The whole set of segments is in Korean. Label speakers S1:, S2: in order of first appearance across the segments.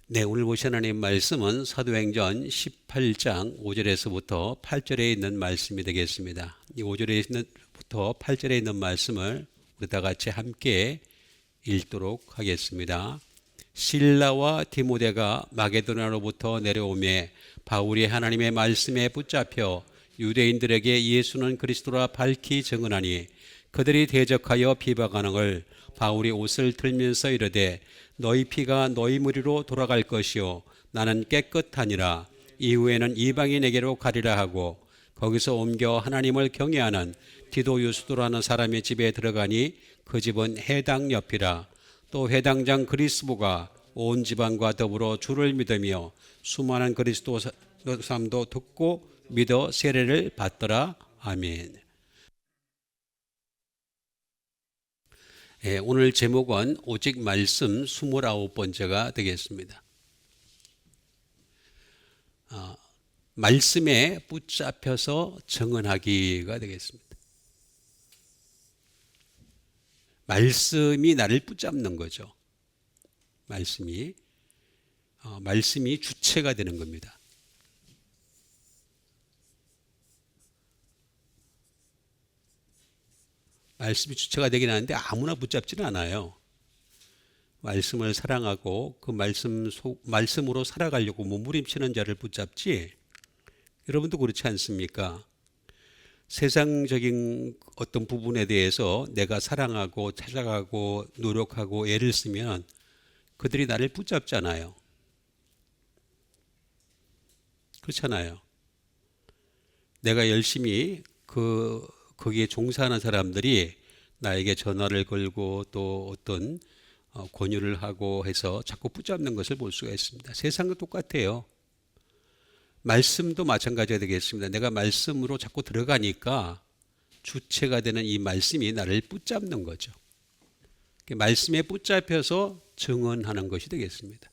S1: 네, 오늘 보신 하나님 말씀은 사도행전 18장 5절에서부터 8절에 있는 말씀이 되겠습니다. 이 5절에부터 8절에 있는 말씀을 우리 다 같이 함께 읽도록 하겠습니다. 실라와 디모데가 마게도냐로부터 내려오매 바울이 하나님의 말씀에 붙잡혀 유대인들에게 예수는 그리스도라 밝히 증언하니 그들이 대적하여 비방하는을 바울이 옷을 틀면서 이르되 너희 피가 너희 무리로 돌아갈 것이요 나는 깨끗하니라. 이후에는 이방인에게로 가리라 하고 거기서 옮겨 하나님을 경외하는 디도 유스도라는 사람의 집에 들어가니 그 집은 회당 옆이라. 또 회당장 그리스보가 온 집안과 더불어 주를 믿으며 수많은 그리스도 사람도 듣고 믿어 세례를 받더라. 아멘. 오늘 제목은 오직 말씀 29번째가 되겠습니다. 말씀에 붙잡혀서 증언하기가 되겠습니다. 말씀이 나를 붙잡는 거죠. 말씀이 주체가 되는 겁니다. 말씀이 주체가 되긴 하는데 아무나 붙잡지는 않아요. 말씀을 사랑하고 그 말씀으로 살아가려고 몸부림치는 자를 붙잡지. 여러분도 그렇지 않습니까? 세상적인 어떤 부분에 대해서 내가 사랑하고 찾아가고 노력하고 애를 쓰면 그들이 나를 붙잡잖아요. 그렇잖아요. 내가 열심히 거기에 종사하는 사람들이 나에게 전화를 걸고 또 어떤 권유를 하고 해서 자꾸 붙잡는 것을 볼 수가 있습니다. 세상도 똑같아요. 말씀도 마찬가지가 되겠습니다. 내가 말씀으로 자꾸 들어가니까 주체가 되는 이 말씀이 나를 붙잡는 거죠. 말씀에 붙잡혀서 증언하는 것이 되겠습니다.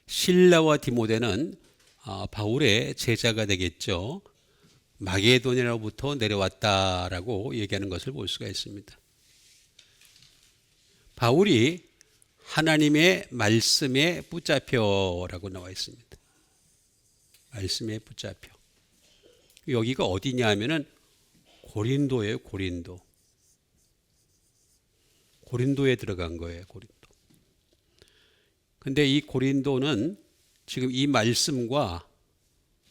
S1: 실라와 디모데는 바울의 제자가 되겠죠. 마게도냐로부터 내려왔다라고 얘기하는 것을 볼 수가 있습니다. 바울이 하나님의 말씀에 붙잡혀라고 나와 있습니다. 말씀에 붙잡혀. 여기가 어디냐 하면은 고린도예요. 고린도에 들어간 거예요. 고린도. 근데 이 고린도는 지금 이 말씀과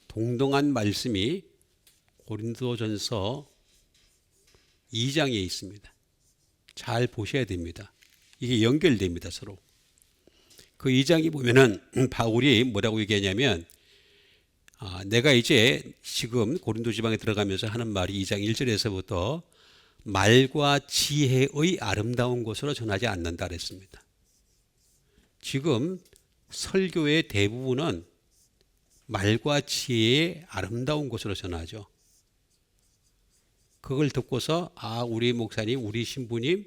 S1: 동등한 말씀이 고린도전서 2장에 있습니다. 잘 보셔야 됩니다. 이게 연결됩니다, 서로. 그 2장에 보면은 바울이 뭐라고 얘기하냐면 내가 이제 지금 고린도 지방에 들어가면서 하는 말이 2장 1절에서부터 말과 지혜의 아름다운 것으로 전하지 않는다 그랬습니다. 지금 설교의 대부분은 말과 지혜의 아름다운 것으로 전하죠. 그걸 듣고서 우리 목사님, 우리 신부님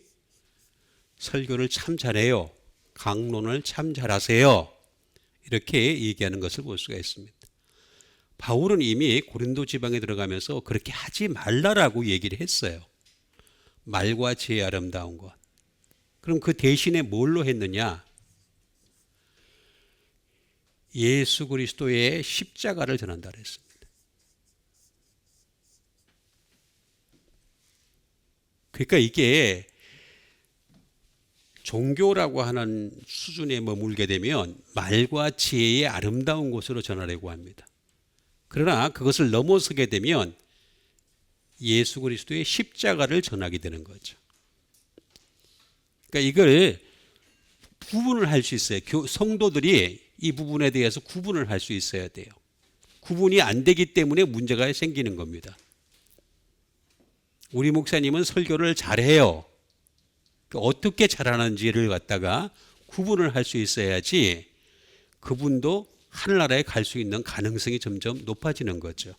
S1: 설교를 참 잘해요. 강론을 참 잘하세요. 이렇게 얘기하는 것을 볼 수가 있습니다. 바울은 이미 고린도 지방에 들어가면서 그렇게 하지 말라라고 얘기를 했어요. 말과 지혜의 아름다운 것. 그럼 그 대신에 뭘로 했느냐? 예수 그리스도의 십자가를 전한다 그랬습니다. 그러니까 이게 종교라고 하는 수준에 머물게 되면 말과 지혜의 아름다운 곳으로 전하려고 합니다. 그러나 그것을 넘어서게 되면 예수 그리스도의 십자가를 전하게 되는 거죠. 그러니까 이걸 구분을 할 수 있어요. 성도들이 이 부분에 대해서 구분을 할 수 있어야 돼요. 구분이 안 되기 때문에 문제가 생기는 겁니다. 우리 목사님은 설교를 잘해요. 어떻게 잘하는지를 갖다가 구분을 할 수 있어야지 그분도 하늘나라에 갈 수 있는 가능성이 점점 높아지는 거죠.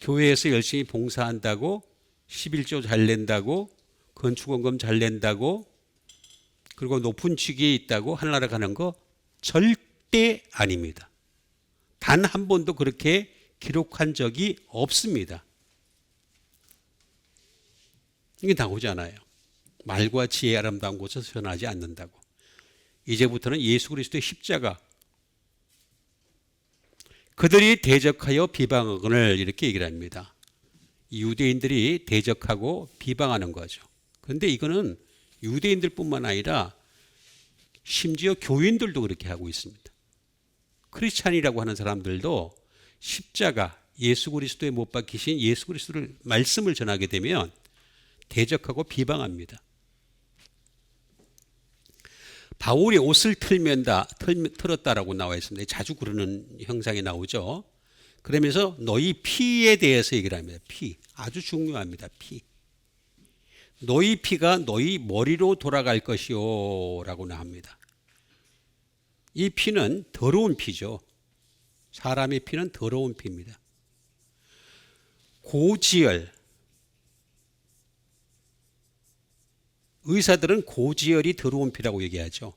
S1: 교회에서 열심히 봉사한다고 11조 잘 낸다고 건축원금 잘 낸다고 그리고 높은 직위에 있다고 하늘나라 가는 거 절대 아닙니다. 단 한 번도 그렇게 기록한 적이 없습니다. 이게 나오잖아요. 말과 지혜의 아름다운 곳에서 전하지 않는다고. 이제부터는 예수 그리스도의 십자가, 그들이 대적하여 비방하거늘 이렇게 얘기를 합니다. 유대인들이 대적하고 비방하는 거죠. 그런데 이거는 유대인들뿐만 아니라 심지어 교인들도 그렇게 하고 있습니다. 크리스찬이라고 하는 사람들도 십자가, 예수 그리스도에 못 박히신 예수 그리스도를 말씀을 전하게 되면 대적하고 비방합니다. 바울이 옷을 틀었다라고 나와 있습니다. 자주 그러는 형상이 나오죠. 그러면서 너희 피에 대해서 얘기를 합니다. 피, 아주 중요합니다. 피. 너희 피가 너희 머리로 돌아갈 것이요 라고 합니다. 이 피는 더러운 피죠. 사람의 피는 더러운 피입니다. 고지혈, 의사들은 고지혈이 더러운 피라고 얘기하죠.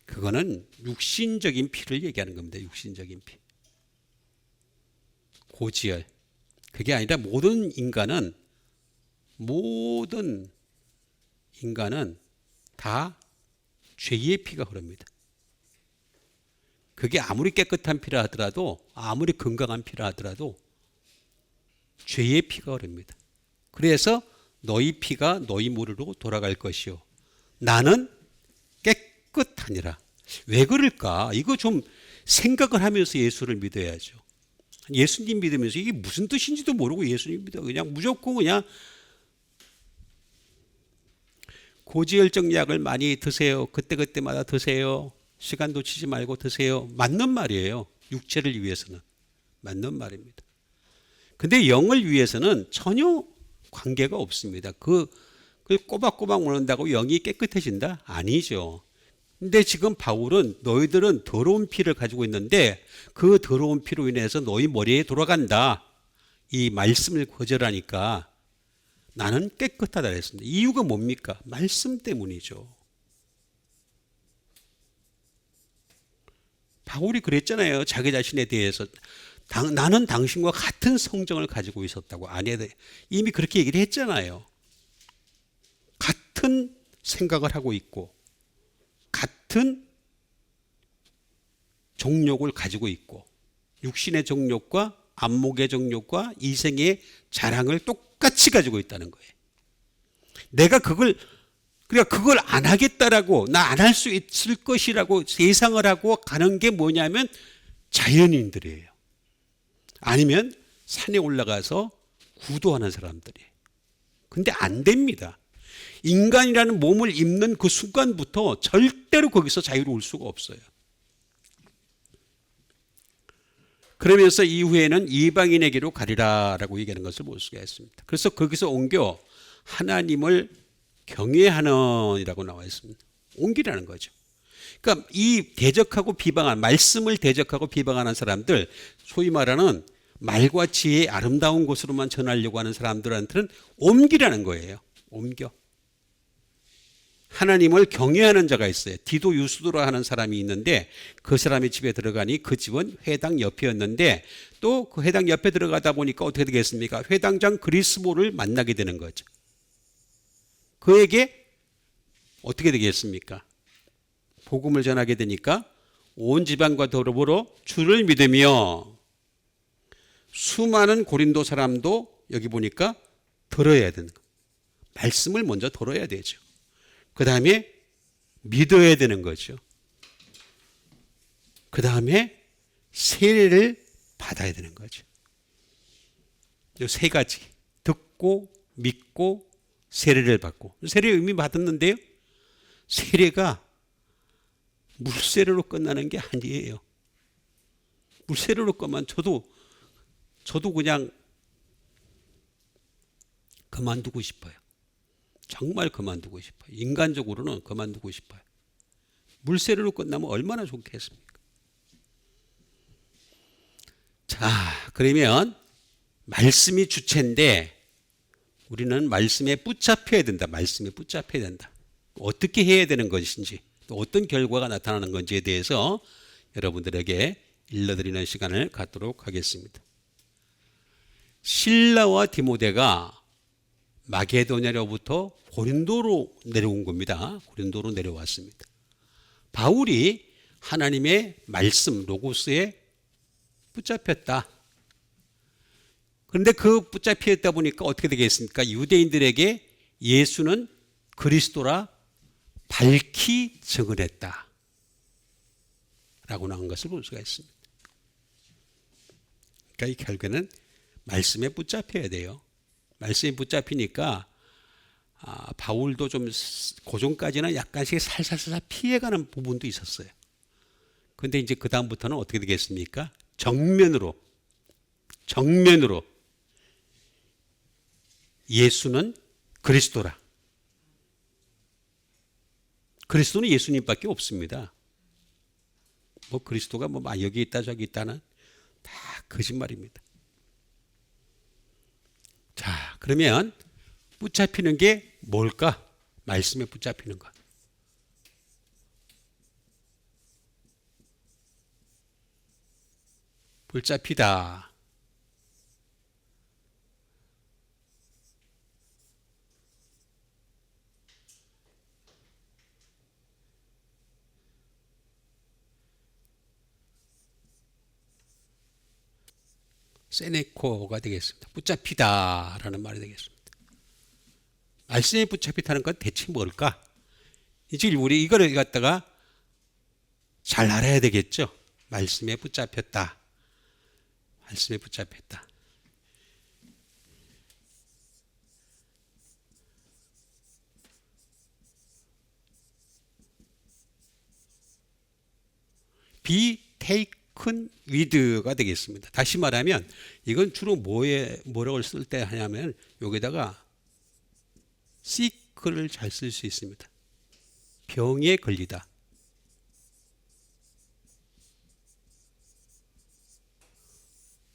S1: 그거는 육신적인 피를 얘기하는 겁니다. 육신적인 피. 고지혈. 그게 아니라 모든 인간은 다 죄의 피가 흐릅니다. 그게 아무리 깨끗한 피라 하더라도, 아무리 건강한 피라 하더라도 죄의 피가 흐릅니다. 그래서 너희 피가 너희 무리로 돌아갈 것이요 나는 깨끗하니라. 왜 그럴까? 이거 좀 생각을 하면서 예수를 믿어야죠. 예수님 믿으면서 이게 무슨 뜻인지도 모르고 예수님 믿어. 그냥 무조건 그냥 고지혈증 약을 많이 드세요. 그때그때마다 드세요. 시간 놓치지 말고 드세요. 맞는 말이에요. 육체를 위해서는. 맞는 말입니다. 근데 영을 위해서는 전혀 관계가 없습니다. 그걸 꼬박꼬박 먹는다고 영이 깨끗해진다? 아니죠. 근데 지금 바울은 너희들은 더러운 피를 가지고 있는데 그 더러운 피로 인해서 너희 머리에 돌아간다. 이 말씀을 거절하니까 나는 깨끗하다 그랬습니다. 이유가 뭡니까? 말씀 때문이죠. 바울이 그랬잖아요. 자기 자신에 대해서. 나는 당신과 같은 성정을 가지고 있었다고. 아내들 이미 그렇게 얘기를 했잖아요. 같은 생각을 하고 있고 같은 정욕을 가지고 있고 육신의 정욕과 안목의 정욕과 이생의 자랑을 똑같이 가지고 있다는 거예요. 내가 그걸 안 하겠다라고, 나 안 할 수 있을 것이라고 예상을 하고 가는 게 뭐냐면 자연인들이에요. 아니면 산에 올라가서 구도하는 사람들이에요. 근데 안 됩니다. 인간이라는 몸을 입는 그 순간부터 절대로 거기서 자유로울 수가 없어요. 그러면서 이후에는 이방인에게로 가리라라고 얘기하는 것을 볼 수가 있습니다. 그래서 거기서 옮겨 하나님을 경외하는이라고 나와 있습니다. 옮기라는 거죠. 그러니까 이 대적하고 비방한 말씀을 대적하고 비방하는 사람들, 소위 말하는 말과 지혜의 아름다운 곳으로만 전하려고 하는 사람들한테는 옮기라는 거예요. 옮겨. 하나님을 경외하는 자가 있어요. 디도 유스도라 하는 사람이 있는데 그 사람의 집에 들어가니 그 집은 회당 옆이었는데 또 그 회당 옆에 들어가다 보니까 어떻게 되겠습니까? 회당장 그리스도를 만나게 되는 거죠. 그에게 어떻게 되겠습니까? 복음을 전하게 되니까 온 지방과 더불어 주를 믿으며 수많은 고린도 사람도 여기 보니까 들어야 되는 거예요. 말씀을 먼저 들어야 되죠. 그 다음에 믿어야 되는 거죠. 그 다음에 세례를 받아야 되는 거죠. 이 세 가지. 듣고 믿고 세례를 받고. 세례 의미 받았는데요. 세례가 물세례로 끝나는 게 아니에요. 물세례로 끝나면 저도 그냥 그만두고 싶어요. 정말 그만두고 싶어요. 인간적으로는 그만두고 싶어요. 물세례로 끝나면 얼마나 좋겠습니까? 자, 그러면 말씀이 주체인데 우리는 말씀에 붙잡혀야 된다. 말씀에 붙잡혀야 된다. 어떻게 해야 되는 것인지 또 어떤 결과가 나타나는 건지에 대해서 여러분들에게 일러드리는 시간을 갖도록 하겠습니다. 실라와 디모데가 마게도냐로부터 고린도로 내려온 겁니다. 고린도로 내려왔습니다. 바울이 하나님의 말씀 로고스에 붙잡혔다. 그런데 그 붙잡혔다 보니까 어떻게 되겠습니까? 유대인들에게 예수는 그리스도라 밝히 증언했다 라고 나온 것을 볼 수가 있습니다. 그러니까 이 결국에는 말씀에 붙잡혀야 돼요. 말씀에 붙잡히니까 바울도 좀 고전까지는 약간씩 살살살 피해가는 부분도 있었어요. 그런데 이제 그 다음부터는 어떻게 되겠습니까? 정면으로 예수는 그리스도라. 그리스도는 예수님밖에 없습니다. 뭐 그리스도가 뭐 여기 있다 저기 있다는 다 거짓말입니다. 자, 그러면 붙잡히는 게 뭘까? 말씀에 붙잡히는 것. 붙잡히다. 세네코가 되겠습니다. 붙잡히다라는 말이 되겠습니다. 말씀에 붙잡히다는 건 대체 뭘까? 이제 우리 이거를 갖다가 잘 알아야 되겠죠. 말씀에 붙잡혔다. 말씀에 붙잡혔다. be taken with가 되겠습니다. 다시 말하면 이건 주로 뭐라고 쓸 때 하냐면 여기다가 sick를 잘 쓸 수 있습니다. 병에 걸리다.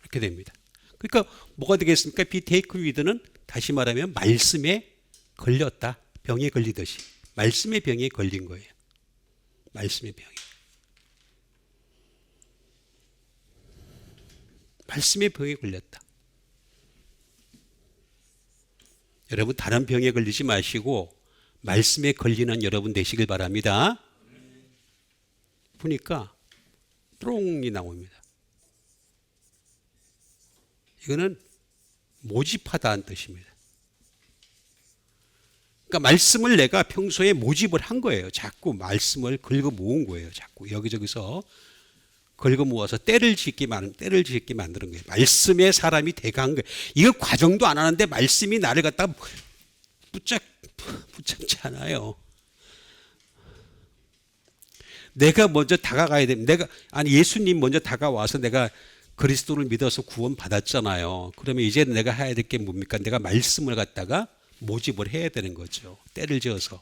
S1: 이렇게 됩니다. 그러니까 뭐가 되겠습니까? be taken with는 다시 말하면 말씀에 걸렸다. 병에 걸리듯이. 말씀의 병에 걸린 거예요. 말씀의 병에. 말씀의 병에 걸렸다. 여러분 다른 병에 걸리지 마시고 말씀에 걸리는 여러분 되시길 바랍니다. 보니까 똥이 나옵니다. 이거는 모집하다는 뜻입니다. 그러니까 말씀을 내가 평소에 모집을 한 거예요. 자꾸 말씀을 긁어 모은 거예요. 자꾸 여기저기서 긁어 모아서 때를 짓게 만드는 거예요. 말씀에 사람이 돼간 거예요. 이거 과정도 안 하는데 말씀이 나를 갖다가 붙잡지 않아요. 내가 먼저 다가가야 됩니다. 예수님 먼저 다가와서 내가 그리스도를 믿어서 구원 받았잖아요. 그러면 이제 내가 해야 될 게 뭡니까? 내가 말씀을 갖다가 모집을 해야 되는 거죠. 때를 지어서.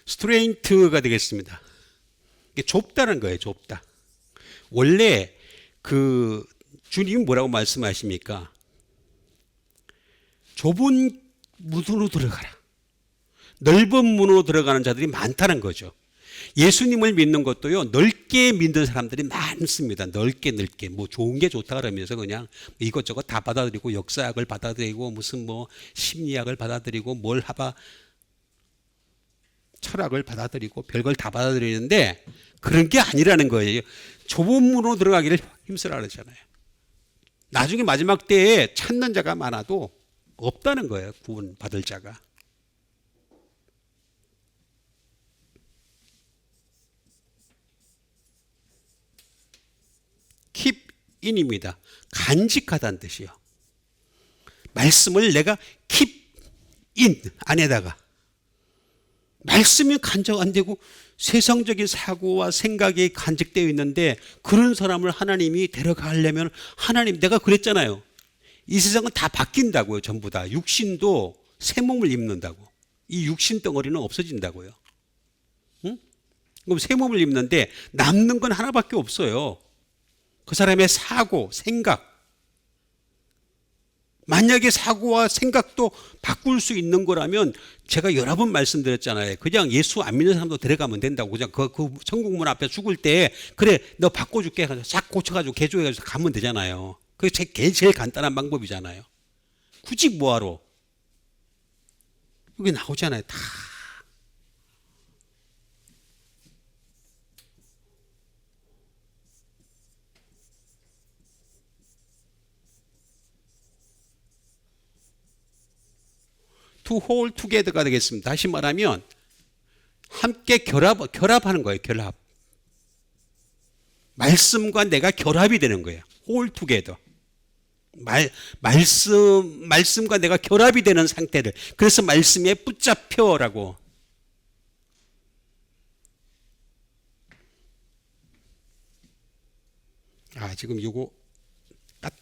S1: 스트레인트가 되겠습니다. 이게 좁다는 거예요. 좁다. 원래 그 주님 뭐라고 말씀하십니까? 좁은 문으로 들어가라. 넓은 문으로 들어가는 자들이 많다는 거죠. 예수님을 믿는 것도요, 넓게 믿는 사람들이 많습니다. 넓게. 뭐 좋은 게 좋다 그러면서 그냥 이것저것 다 받아들이고, 역사학을 받아들이고, 무슨 뭐 심리학을 받아들이고, 철학을 받아들이고, 별걸 다 받아들이는데, 그런 게 아니라는 거예요. 좁은 문으로 들어가기를 힘쓰라 그러잖아요. 나중에 마지막 때에 찾는 자가 많아도 없다는 거예요. 구원 받을 자가. keep in입니다. 간직하다는 뜻이요. 말씀을 내가 keep in 안에다가. 말씀이 간직 안 되고 세상적인 사고와 생각이 간직되어 있는데 그런 사람을 하나님이 데려가려면 하나님, 내가 그랬잖아요. 이 세상은 다 바뀐다고요. 전부 다. 육신도 새 몸을 입는다고. 이 육신 덩어리는 없어진다고요. 응? 그럼 새 몸을 입는데 남는 건 하나밖에 없어요. 그 사람의 사고, 생각. 만약에 사고와 생각도 바꿀 수 있는 거라면 제가 여러 번 말씀드렸잖아요. 그냥 예수 안 믿는 사람도 데려가면 된다고. 그냥 그 천국문 앞에 죽을 때 그래 너 바꿔줄게 해서 싹 고쳐가지고 개조해가지고 가면 되잖아요. 그게 제일 간단한 방법이잖아요. 굳이 뭐하러. 여기 나오잖아요. 다. to hold together가 되겠습니다. 다시 말하면 함께 결합하는 거예요. 결합. 말씀과 내가 결합이 되는 거예요. hold together. 말씀과 내가 결합이 되는 상태를. 그래서 말씀에 붙잡혀라고. 지금 요거 딱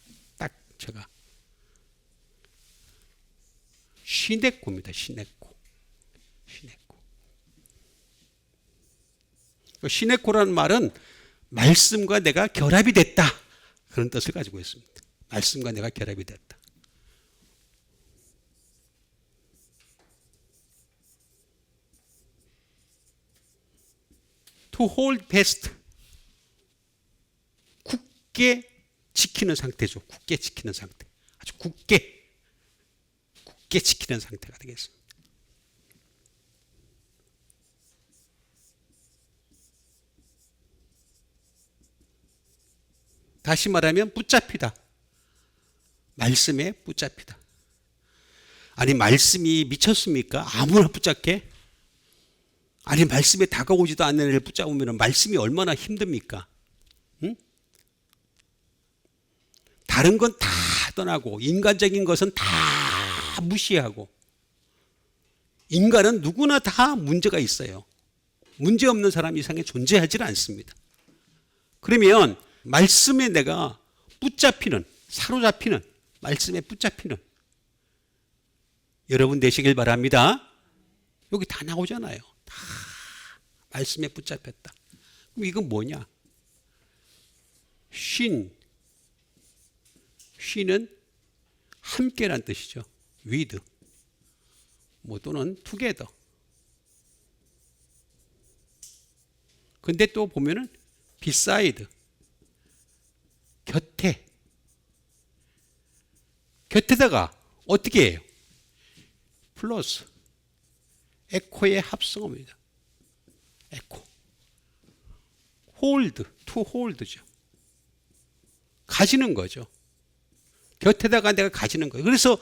S1: 제가 시내코입니다. 시내코. 시내코라는 말은 말씀과 내가 결합이 됐다. 그런 뜻을 가지고 있습니다. 말씀과 내가 결합이 됐다. To hold fast. 굳게 지키는 상태죠. 굳게 지키는 상태. 아주 굳게 지키는 상태가 되겠습니다. 다시 말하면 붙잡히다. 말씀에 붙잡히다. 아니 말씀이 미쳤습니까? 아무나 붙잡게? 아니 말씀에 다가오지도 않는 애를 붙잡으면 말씀이 얼마나 힘듭니까? 응? 다른 건 다 떠나고 인간적인 것은 다 무시하고 인간은 누구나 다 문제가 있어요. 문제 없는 사람 이상에 존재하지 않습니다. 그러면 말씀에 내가 붙잡히는, 사로잡히는, 말씀에 붙잡히는 여러분 되시길 바랍니다. 여기 다 나오잖아요. 다 말씀에 붙잡혔다. 그럼 이건 뭐냐? 쉰은 함께란 뜻이죠. with 또는 together. 근데 또 보면은 beside 곁에다가 어떻게 해요? 플러스 에코의 합성어입니다. 에코. hold, to hold죠. 가지는 거죠. 곁에다가 내가 가지는 거예요. 그래서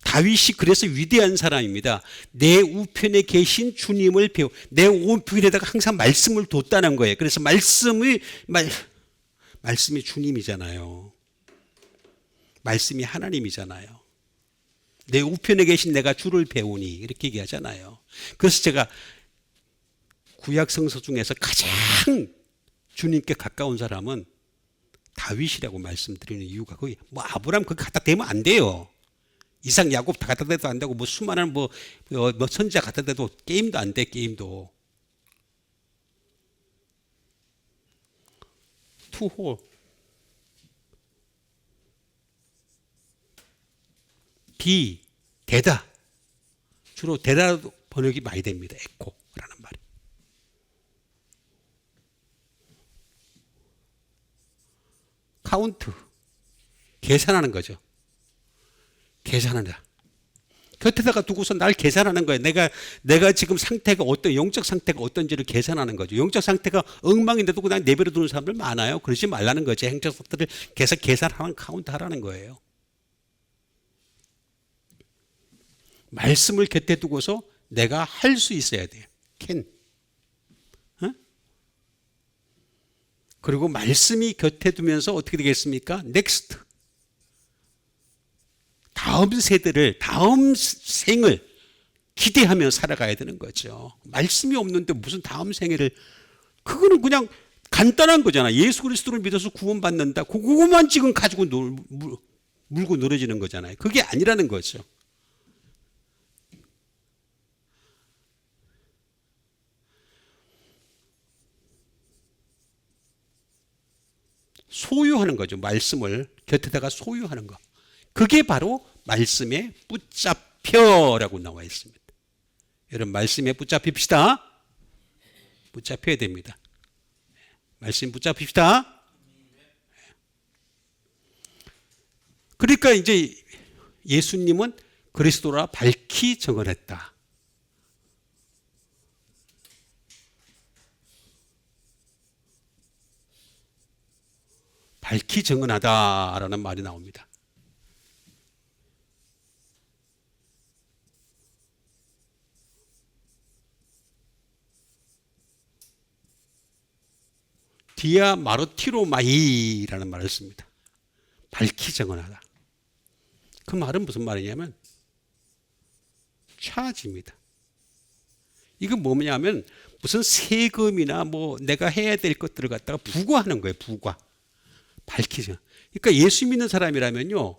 S1: 다윗이 그래서 위대한 사람입니다. 내 우편에 계신 주님을 내 우편에다가 항상 말씀을 뒀다는 거예요. 그래서 말씀이 주님이잖아요. 말씀이 하나님이잖아요. 내 우편에 계신 내가 주를 배우니 이렇게 얘기하잖아요. 그래서 제가 구약 성서 중에서 가장 주님께 가까운 사람은 다윗이라고 말씀드리는 이유가 거의 아브라함 그거 갖다 대면 안 돼요. 이삭 야곱 다 갖다 대도 안 되고 수많은 선지자 갖다 대도 게임도 안 돼. 게임도. 투홀 대다. 주로 대다 번역이 많이 됩니다. 에코라는 말이. 카운트 계산하는 거죠. 계산한다. 곁에다가 두고서 날 계산하는 거예요. 내가 지금 상태가 영적 상태가 어떤지를 계산하는 거죠. 영적 상태가 엉망인데도 그냥 내버려 두는 사람들 많아요. 그러지 말라는 거죠. 행적 상태를 계속 계산하는 카운트 하라는 거예요. 말씀을 곁에 두고서 내가 할 수 있어야 돼요. 그리고 말씀이 곁에 두면서 어떻게 되겠습니까? 넥스트. 다음 세대를, 다음 생을 기대하며 살아가야 되는 거죠. 말씀이 없는데 무슨 다음 생애를, 그거는 그냥 간단한 거잖아. 예수 그리스도를 믿어서 구원받는다. 그거만 지금 가지고 물고 늘어지는 거잖아요. 그게 아니라는 거죠. 소유하는 거죠. 말씀을 곁에다가 소유하는 거. 그게 바로 말씀에 붙잡혀라고 나와 있습니다. 여러분 말씀에 붙잡힙시다. 붙잡혀야 됩니다. 말씀 붙잡힙시다. 그러니까 이제 예수님은 그리스도라 밝히 증언했다. 밝히 증언하다라는 말이 나옵니다. 디아 마르티로마이라는 말을 씁니다. 밝히 증언하다. 그 말은 무슨 말이냐면 차지입니다. 이건 뭐냐면 무슨 세금이나 뭐 내가 해야 될 것들을 갖다가 부과하는 거예요. 부과. 밝히죠. 그러니까 예수 믿는 사람이라면요,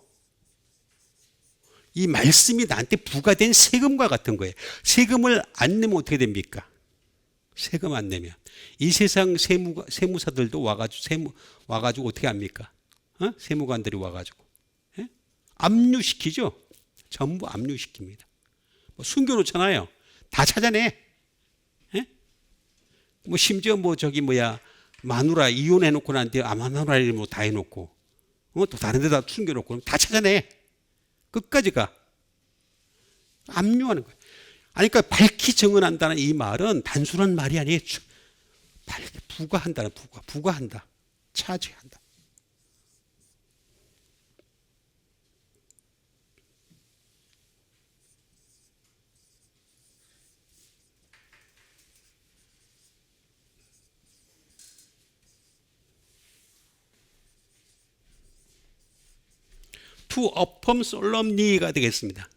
S1: 이 말씀이 나한테 부과된 세금과 같은 거예요. 세금을 안 내면 어떻게 됩니까? 세금 안 내면 이 세상 세무사들도 와가지고 어떻게 합니까? 세무관들이 와가지고 압류시키죠. 전부 압류시킵니다. 뭐 숨겨놓잖아요. 다 찾아내. 뭐 심지어 뭐 저기 마누라 이혼해놓고 나한테 마누라 이름 다 해놓고 또 다른 데다 숨겨놓고 다 찾아내. 끝까지 가. 압류하는 거예요. 아니, 그러니까 밝히 증언한다는 이 말은 단순한 말이 아니에요. 부과한다는 부과한다. 차지한다. to affirm solemnly가 되겠습니다.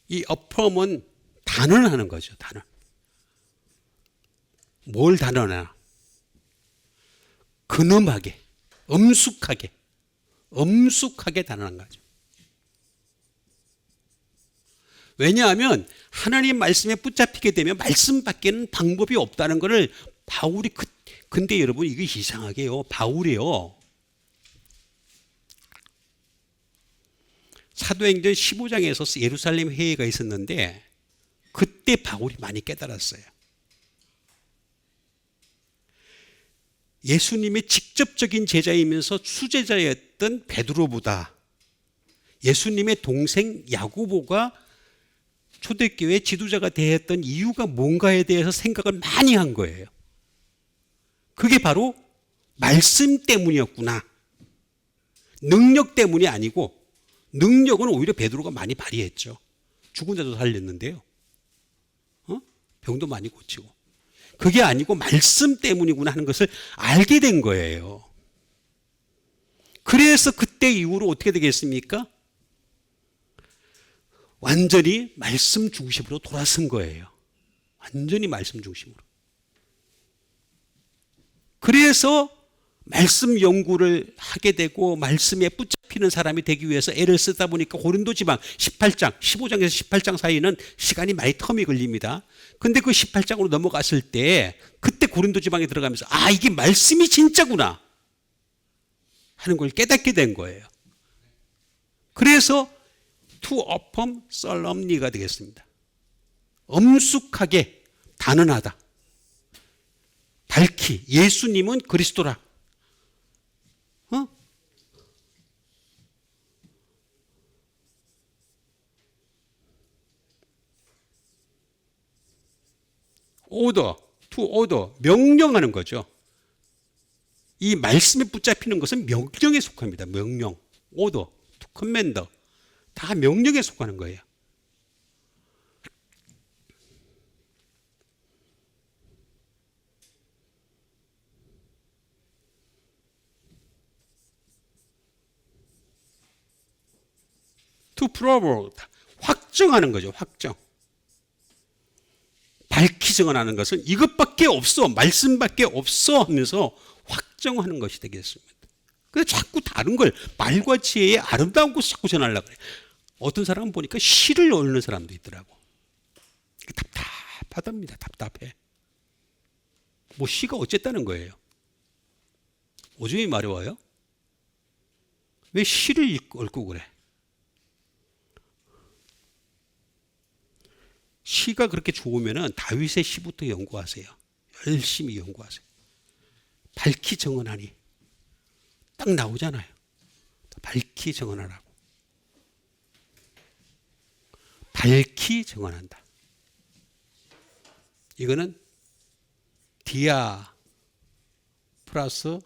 S1: 이 affirm은 단언하는 거죠. 단언. 뭘 단언하나? 근엄하게, 엄숙하게 단언한 거죠. 왜냐하면 하나님 말씀에 붙잡히게 되면 말씀밖에는 방법이 없다는 것을 바울이 근데 여러분 이게 이상하게요. 바울이요. 사도행전 15장에서 예루살렘 회의가 있었는데 그때 바울이 많이 깨달았어요. 예수님의 직접적인 제자이면서 수제자였던 베드로보다 예수님의 동생 야고보가 초대교회 지도자가 되었던 이유가 뭔가에 대해서 생각을 많이 한 거예요. 그게 바로 말씀 때문이었구나. 능력 때문이 아니고, 능력은 오히려 베드로가 많이 발휘했죠. 죽은 자도 살렸는데요. 병도 많이 고치고. 그게 아니고 말씀 때문이구나 하는 것을 알게 된 거예요. 그래서 그때 이후로 어떻게 되겠습니까? 완전히 말씀 중심으로 돌아선 거예요. 완전히 말씀 중심으로. 그래서 말씀 연구를 하게 되고 말씀에 붙잡히는 사람이 되기 위해서 애를 쓰다 보니까 고린도 지방 18장, 15장에서 18장 사이는 시간이 많이 텀이 걸립니다. 근데 그 18장으로 넘어갔을 때 그때 고린도 지방에 들어가면서 이게 말씀이 진짜구나 하는 걸 깨닫게 된 거예요. 그래서 to affirm solemnly가 되겠습니다. 엄숙하게 단언하다. 밝히 예수님은 그리스도라. order, to order, 명령하는 거죠. 이 말씀에 붙잡히는 것은 명령에 속합니다. 명령, order, to command, 다 명령에 속하는 거예요. to prove, 확정하는 거죠. 확정. 밝히 증언하는 것은 이것밖에 없어, 말씀밖에 없어 하면서 확정하는 것이 되겠습니다. 그래서 자꾸 다른 걸 말과 지혜의 아름다운 것을 자꾸 전하려고 그래요. 어떤 사람은 보니까 시를 읽는 사람도 있더라고. 답답하답니다. 답답해. 뭐 시가 어쨌다는 거예요. 오줌이 마려워요? 왜 시를 읊고 그래? 시가 그렇게 좋으면은 다윗의 시부터 연구하세요. 열심히 연구하세요. 밝히 정언하니 딱 나오잖아요. 밝히 정언하라고. 밝히 정언한다. 이거는 디아 플러스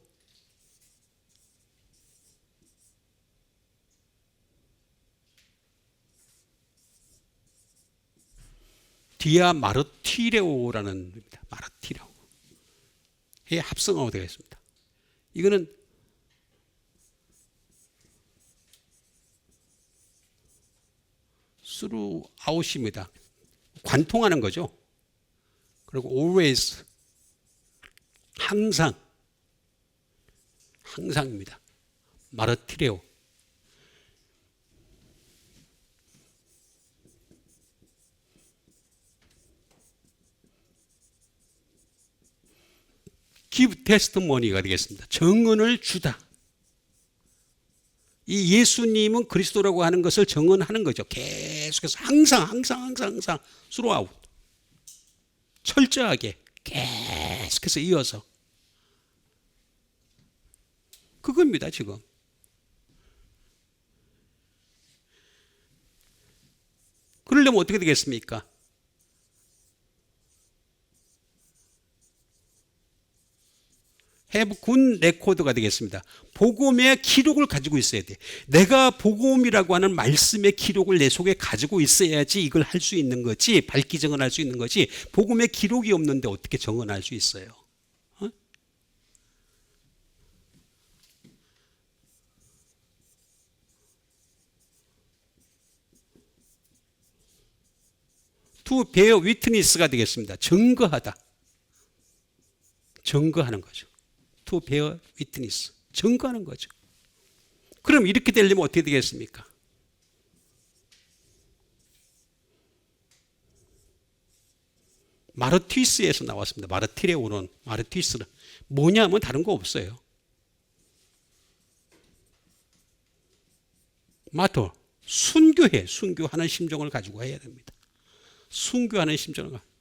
S1: 디아 마르티레오라는 겁니다. 마르티레오. 의 합성어가 되겠습니다. 이거는 throughout입니다. 관통하는 거죠. 그리고 always 항상 항상입니다. 마르티레오. give testimony가 되겠습니다. 증언을 주다. 이 예수님은 그리스도라고 하는 것을 증언하는 거죠. 계속해서 항상 throughout. 철저하게 계속해서 이어서. 그겁니다, 지금. 그러려면 어떻게 되겠습니까? have good record가 되겠습니다. 복음의 기록을 가지고 있어야 돼. 내가 복음이라고 하는 말씀의 기록을 내 속에 가지고 있어야지 이걸 할 수 있는 거지, 밝히 정언할 수 있는 거지. 복음의 기록이 없는데 어떻게 정언할 수 있어요? to bear witness가 되겠습니다. 증거하다. 증거하는 거죠. to bear witness. 증거하는 거죠. 그럼 이렇게 되려면 어떻게 되겠습니까? 마르티스에서 나왔습니다. 마르티레오는, 마르티스는 뭐냐면 다른 거 없어요. 마터, 순교해. 순교하는 심정을 가지고 해야 됩니다. 순교하는 심정을 가지고.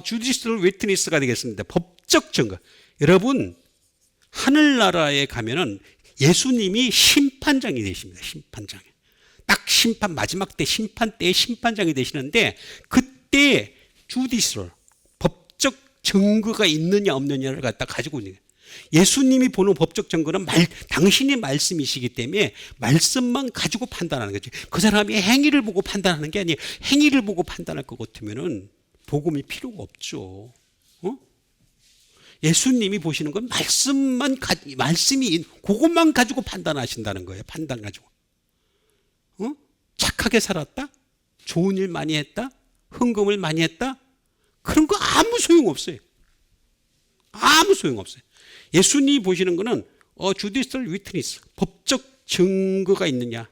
S1: 주디셜 위트니스가 되겠습니다. 법적 증거. 여러분, 하늘나라에 가면은 예수님이 심판장이 되십니다. 심판장이. 딱 심판, 마지막 때 심판 때의 심판장이 되시는데, 그때 주디셜, 법적 증거가 있느냐 없느냐를 갖다 가지고 있는 거예요. 예수님이 보는 법적 증거는 당신의 말씀이시기 때문에 말씀만 가지고 판단하는 거죠. 그 사람이 행위를 보고 판단하는 게 아니에요. 행위를 보고 판단할 것 같으면은 복음이 필요가 없죠. 예수님이 보시는 건 말씀이 그것만 가지고 판단하신다는 거예요. 판단 가지고. 착하게 살았다? 좋은 일 많이 했다? 헌금을 많이 했다? 그런 거 아무 소용없어요. 아무 소용없어요. 예수님이 보시는 거는 주디셜 위트니스, 법적 증거가 있느냐.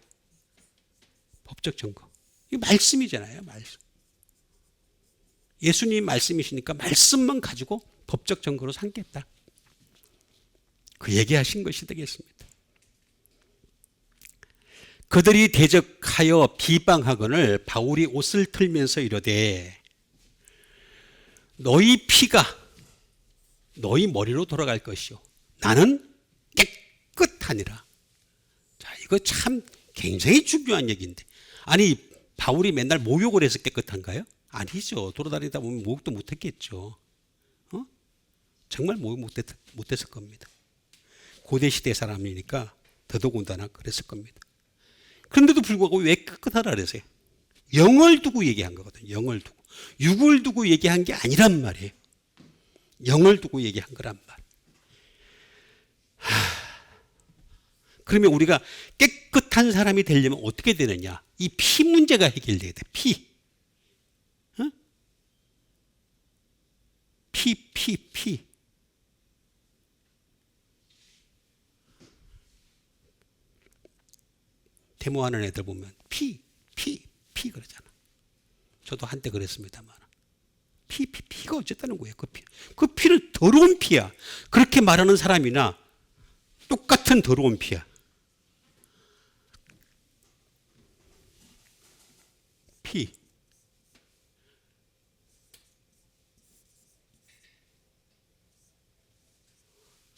S1: 법적 증거. 이거 말씀이잖아요. 말씀. 예수님 말씀이시니까 말씀만 가지고 법적 증거로 삼겠다. 그 얘기하신 것이 되겠습니다. 그들이 대적하여 비방하거늘 바울이 옷을 틀면서 이르되 너희 피가 너희 머리로 돌아갈 것이요 나는 깨끗하니라. 자, 이거 참 굉장히 중요한 얘기인데, 아니 바울이 맨날 목욕을 해서 깨끗한가요? 아니죠. 돌아다니다 보면 목욕도 못했겠죠. 정말 목욕 못했을 겁니다. 고대시대 사람이니까 더더군다나 그랬을 겁니다. 그런데도 불구하고 왜 깨끗하다 그러세요? 영을 두고 얘기한 거거든요. 영을 두고. 육을 두고 얘기한 게 아니란 말이에요. 영을 두고 얘기한 거란 말. 그러면 우리가 깨끗한 사람이 되려면 어떻게 되느냐? 이 피 문제가 해결돼야 돼. 피. 피. 데모하는 애들 보면 피 그러잖아. 저도 한때 그랬습니다만. 피가 어쨌다는 거예요. 그 피는 더러운 피야. 그렇게 말하는 사람이나 똑같은 더러운 피야. 피.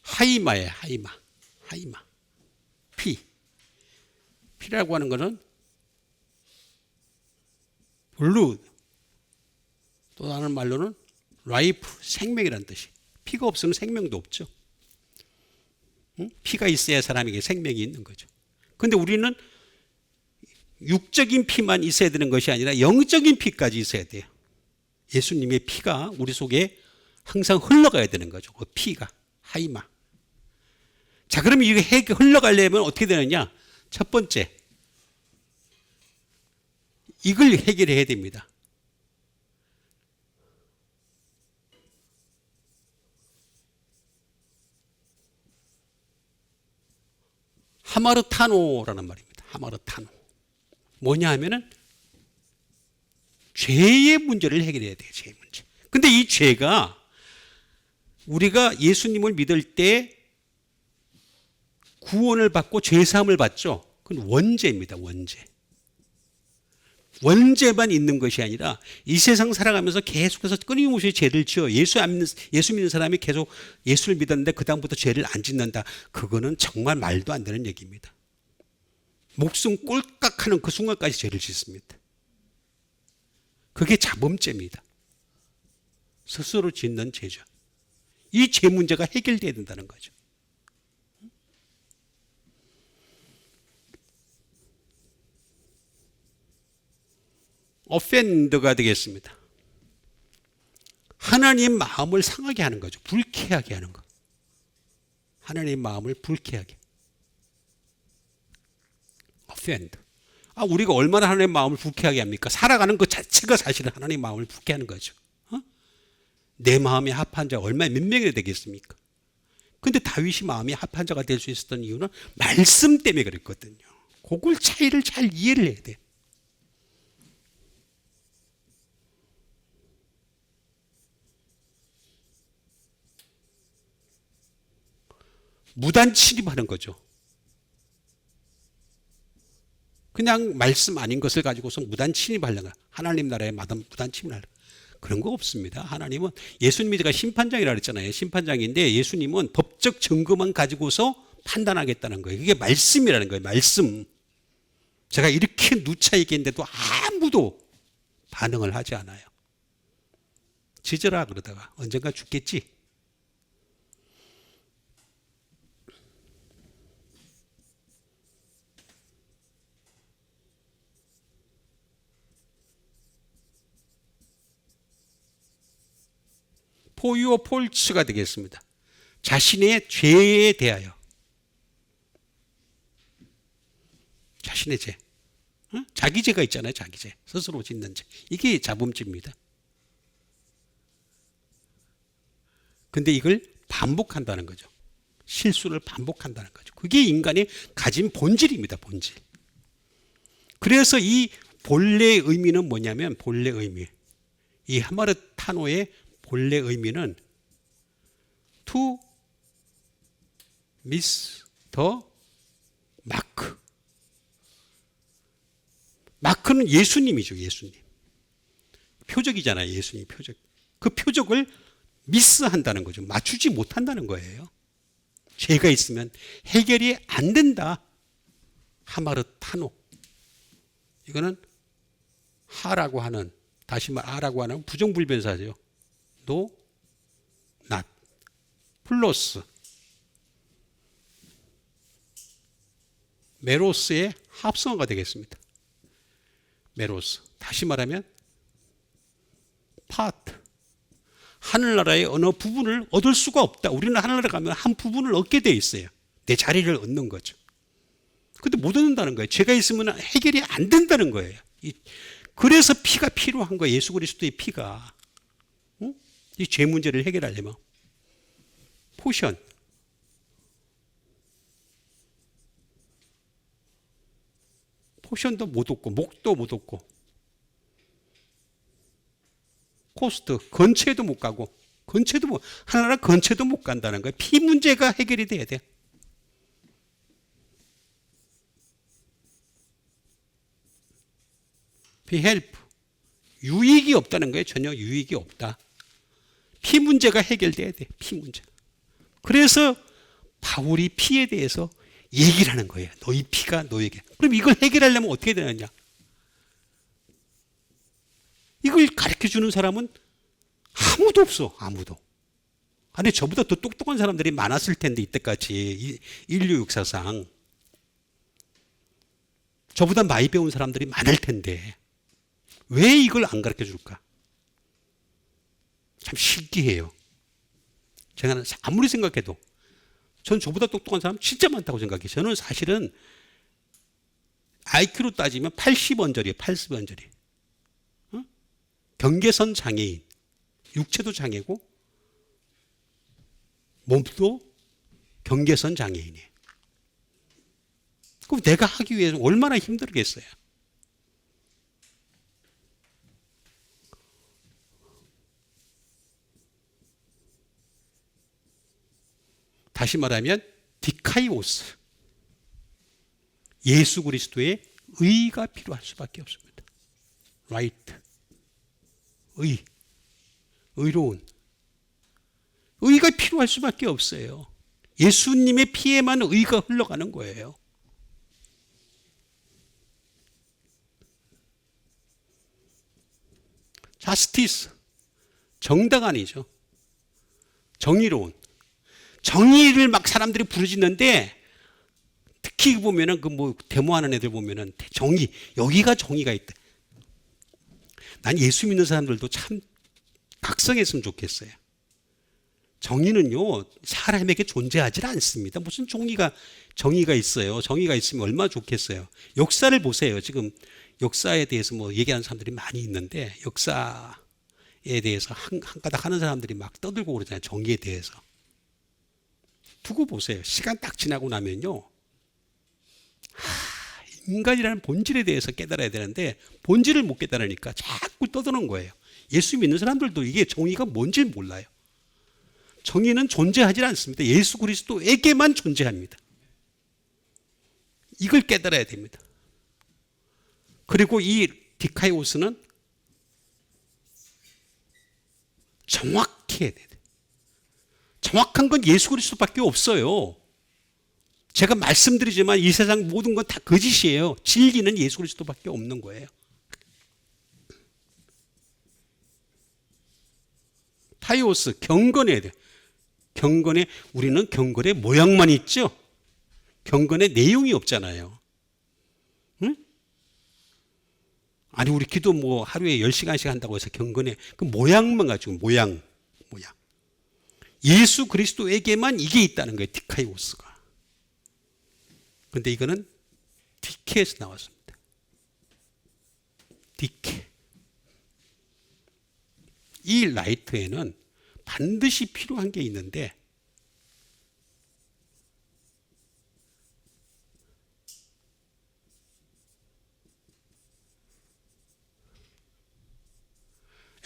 S1: 하이마예요. 하이마. 피라고 하는 것은 블루드, 또 다른 말로는 라이프, 생명이라는 뜻이. 피가 없으면 생명도 없죠. 응? 피가 있어야 사람에게 생명이 있는 거죠. 그런데 우리는 육적인 피만 있어야 되는 것이 아니라 영적인 피까지 있어야 돼요. 예수님의 피가 우리 속에 항상 흘러가야 되는 거죠. 그 피가, 하이마. 자, 그러면 이게 흘러가려면 어떻게 되느냐? 첫 번째, 이걸 해결해야 됩니다. 하마르타노라는 말입니다. 하마르타노. 뭐냐 하면은 죄의 문제를 해결해야 돼요. 죄의 문제. 근데 이 죄가 우리가 예수님을 믿을 때 구원을 받고 죄사함을 받죠. 그건 원죄입니다. 원죄만 있는 것이 아니라 이 세상 살아가면서 계속해서 끊임없이 죄를 지어 예수 믿는 사람이 계속 예수를 믿었는데 그 다음부터 죄를 안 짓는다. 그거는 정말 말도 안 되는 얘기입니다. 목숨 꼴깍하는 그 순간까지 죄를 짓습니다. 그게 자범죄입니다. 스스로 짓는 죄죠. 이 죄 문제가 해결돼야 된다는 거죠. offend가 되겠습니다. 하나님 마음을 상하게 하는 거죠. 불쾌하게 하는 거. 하나님 마음을 불쾌하게. offend. 우리가 얼마나 하나님 마음을 불쾌하게 합니까? 살아가는 것 자체가 사실은 하나님 마음을 불쾌하는 거죠. 내 마음에 합한 자가 몇 명이나 되겠습니까? 근데 다윗이 마음이 합한 자가 될 수 있었던 이유는 말씀 때문에 그랬거든요. 그걸 차이를 잘 이해를 해야 돼요. 무단 침입하는 거죠. 그냥 말씀 아닌 것을 가지고서 무단 침입하려는 거야. 하나님 나라에 무단 침입하려는 그런 거 없습니다. 하나님은 예수님이 제가 심판장이라고 그랬잖아요. 심판장인데 예수님은 법적 증거만 가지고서 판단하겠다는 거예요. 그게 말씀이라는 거예요. 말씀. 제가 이렇게 누차 얘기했는데도 아무도 반응을 하지 않아요. 지져라 그러다가 언젠가 죽겠지. 포유어 폴츠가 되겠습니다. 자신의 죄에 대하여. 자신의 죄. 자기 죄가 있잖아요. 자기 죄. 스스로 짓는 죄. 이게 자범죄입니다. 근데 이걸 반복한다는 거죠. 실수를 반복한다는 거죠. 그게 인간의 가진 본질입니다. 본질. 그래서 이 본래의 의미는 뭐냐면 본래 의미. 이 하마르타노의 본래 의미는 to miss the mark. 마크는 예수님이죠. 예수님. 표적이잖아요. 예수님 표적. 그 표적을 미스한다는 거죠. 맞추지 못한다는 거예요. 죄가 있으면 해결이 안 된다. 하마르타노. 이거는 하라고 하는, 다시 말 아라고 하는 부정불변사죠. no, not, 플러스 메로스의 합성어가 되겠습니다. 메로스. 다시 말하면 파트. 하늘나라의 어느 부분을 얻을 수가 없다. 우리는 하늘나라 가면 한 부분을 얻게 돼 있어요. 내 자리를 얻는 거죠. 근데 못 얻는다는 거예요. 죄가 있으면 해결이 안 된다는 거예요. 그래서 피가 필요한 거예요. 예수 그리스도의 피가. 이 죄 문제를 해결하려면. 포션. 포션도 못 얻고 목도 못 얻고 코스트 근처에도 못 가고 근처에도 못 하나나라 근처에도 못 간다는 거예요. 피 문제가 해결이 돼야 돼. 피 헬프 유익이 없다는 거예요. 전혀 유익이 없다. 피 문제가 해결돼야 돼. 피 문제. 그래서 바울이 피에 대해서 얘기를 하는 거예요. 너희 피가 너에게. 그럼 이걸 해결하려면 어떻게 되느냐? 이걸 가르쳐주는 사람은 아무도 없어. 아무도. 아니 저보다 더 똑똑한 사람들이 많았을 텐데 이때까지 인류 역사상 저보다 많이 배운 사람들이 많을 텐데 왜 이걸 안 가르쳐줄까? 참 신기해요. 제가 아무리 생각해도 전 저보다 똑똑한 사람 진짜 많다고 생각해요. 저는 사실은 IQ로 따지면 80언저리에요. 80언저리. 경계선 장애인. 육체도 장애고 몸도 경계선 장애인이에요. 그럼 내가 하기 위해서 얼마나 힘들겠어요. 다시 말하면 디카이오스. 예수 그리스도의 의가 필요할 수밖에 없습니다. right. 의로운. 의가 필요할 수밖에 없어요. 예수님의 피에만 의가 흘러가는 거예요. 자스티스. 정당한이죠. 정의로운. 정의를 막 사람들이 부르짖는데 특히 보면은 그 뭐 데모하는 애들 보면은 정의, 여기가 정의가 있다. 난 예수 믿는 사람들도 참 각성했으면 좋겠어요. 정의는요 사람에게 존재하지 않습니다. 무슨 정의가 있어요. 정의가 있으면 얼마나 좋겠어요. 역사를 보세요. 지금 역사에 대해서 뭐 얘기하는 사람들이 많이 있는데 역사에 대해서 한 가닥 하는 사람들이 막 떠들고 그러잖아요. 정의에 대해서. 두고 보세요. 시간 딱 지나고 나면요. 인간이라는 본질에 대해서 깨달아야 되는데 본질을 못 깨달으니까 자꾸 떠드는 거예요. 예수 믿는 사람들도 이게 정의가 뭔지 몰라요. 정의는 존재하지 않습니다. 예수 그리스도에게만 존재합니다. 이걸 깨달아야 됩니다. 그리고 이 디카이오스는 정확해야 돼요. 정확한 건 예수 그리스도밖에 없어요. 제가 말씀드리지만 이 세상 모든 건 다 거짓이에요. 진리는 예수 그리스도밖에 없는 거예요. 타이오스, 경건해야 돼. 경건에 우리는 경건의 모양만 있죠. 경건의 내용이 없잖아요. 응? 아니 우리 기도 뭐 하루에 10시간씩 한다고 해서 경건의 그 모양만 가지고 모양. 예수 그리스도에게만 이게 있다는 거예요. 디카이오스가. 그런데 이거는 디케에서 나왔습니다. 디케. 이 라이트에는 반드시 필요한 게 있는데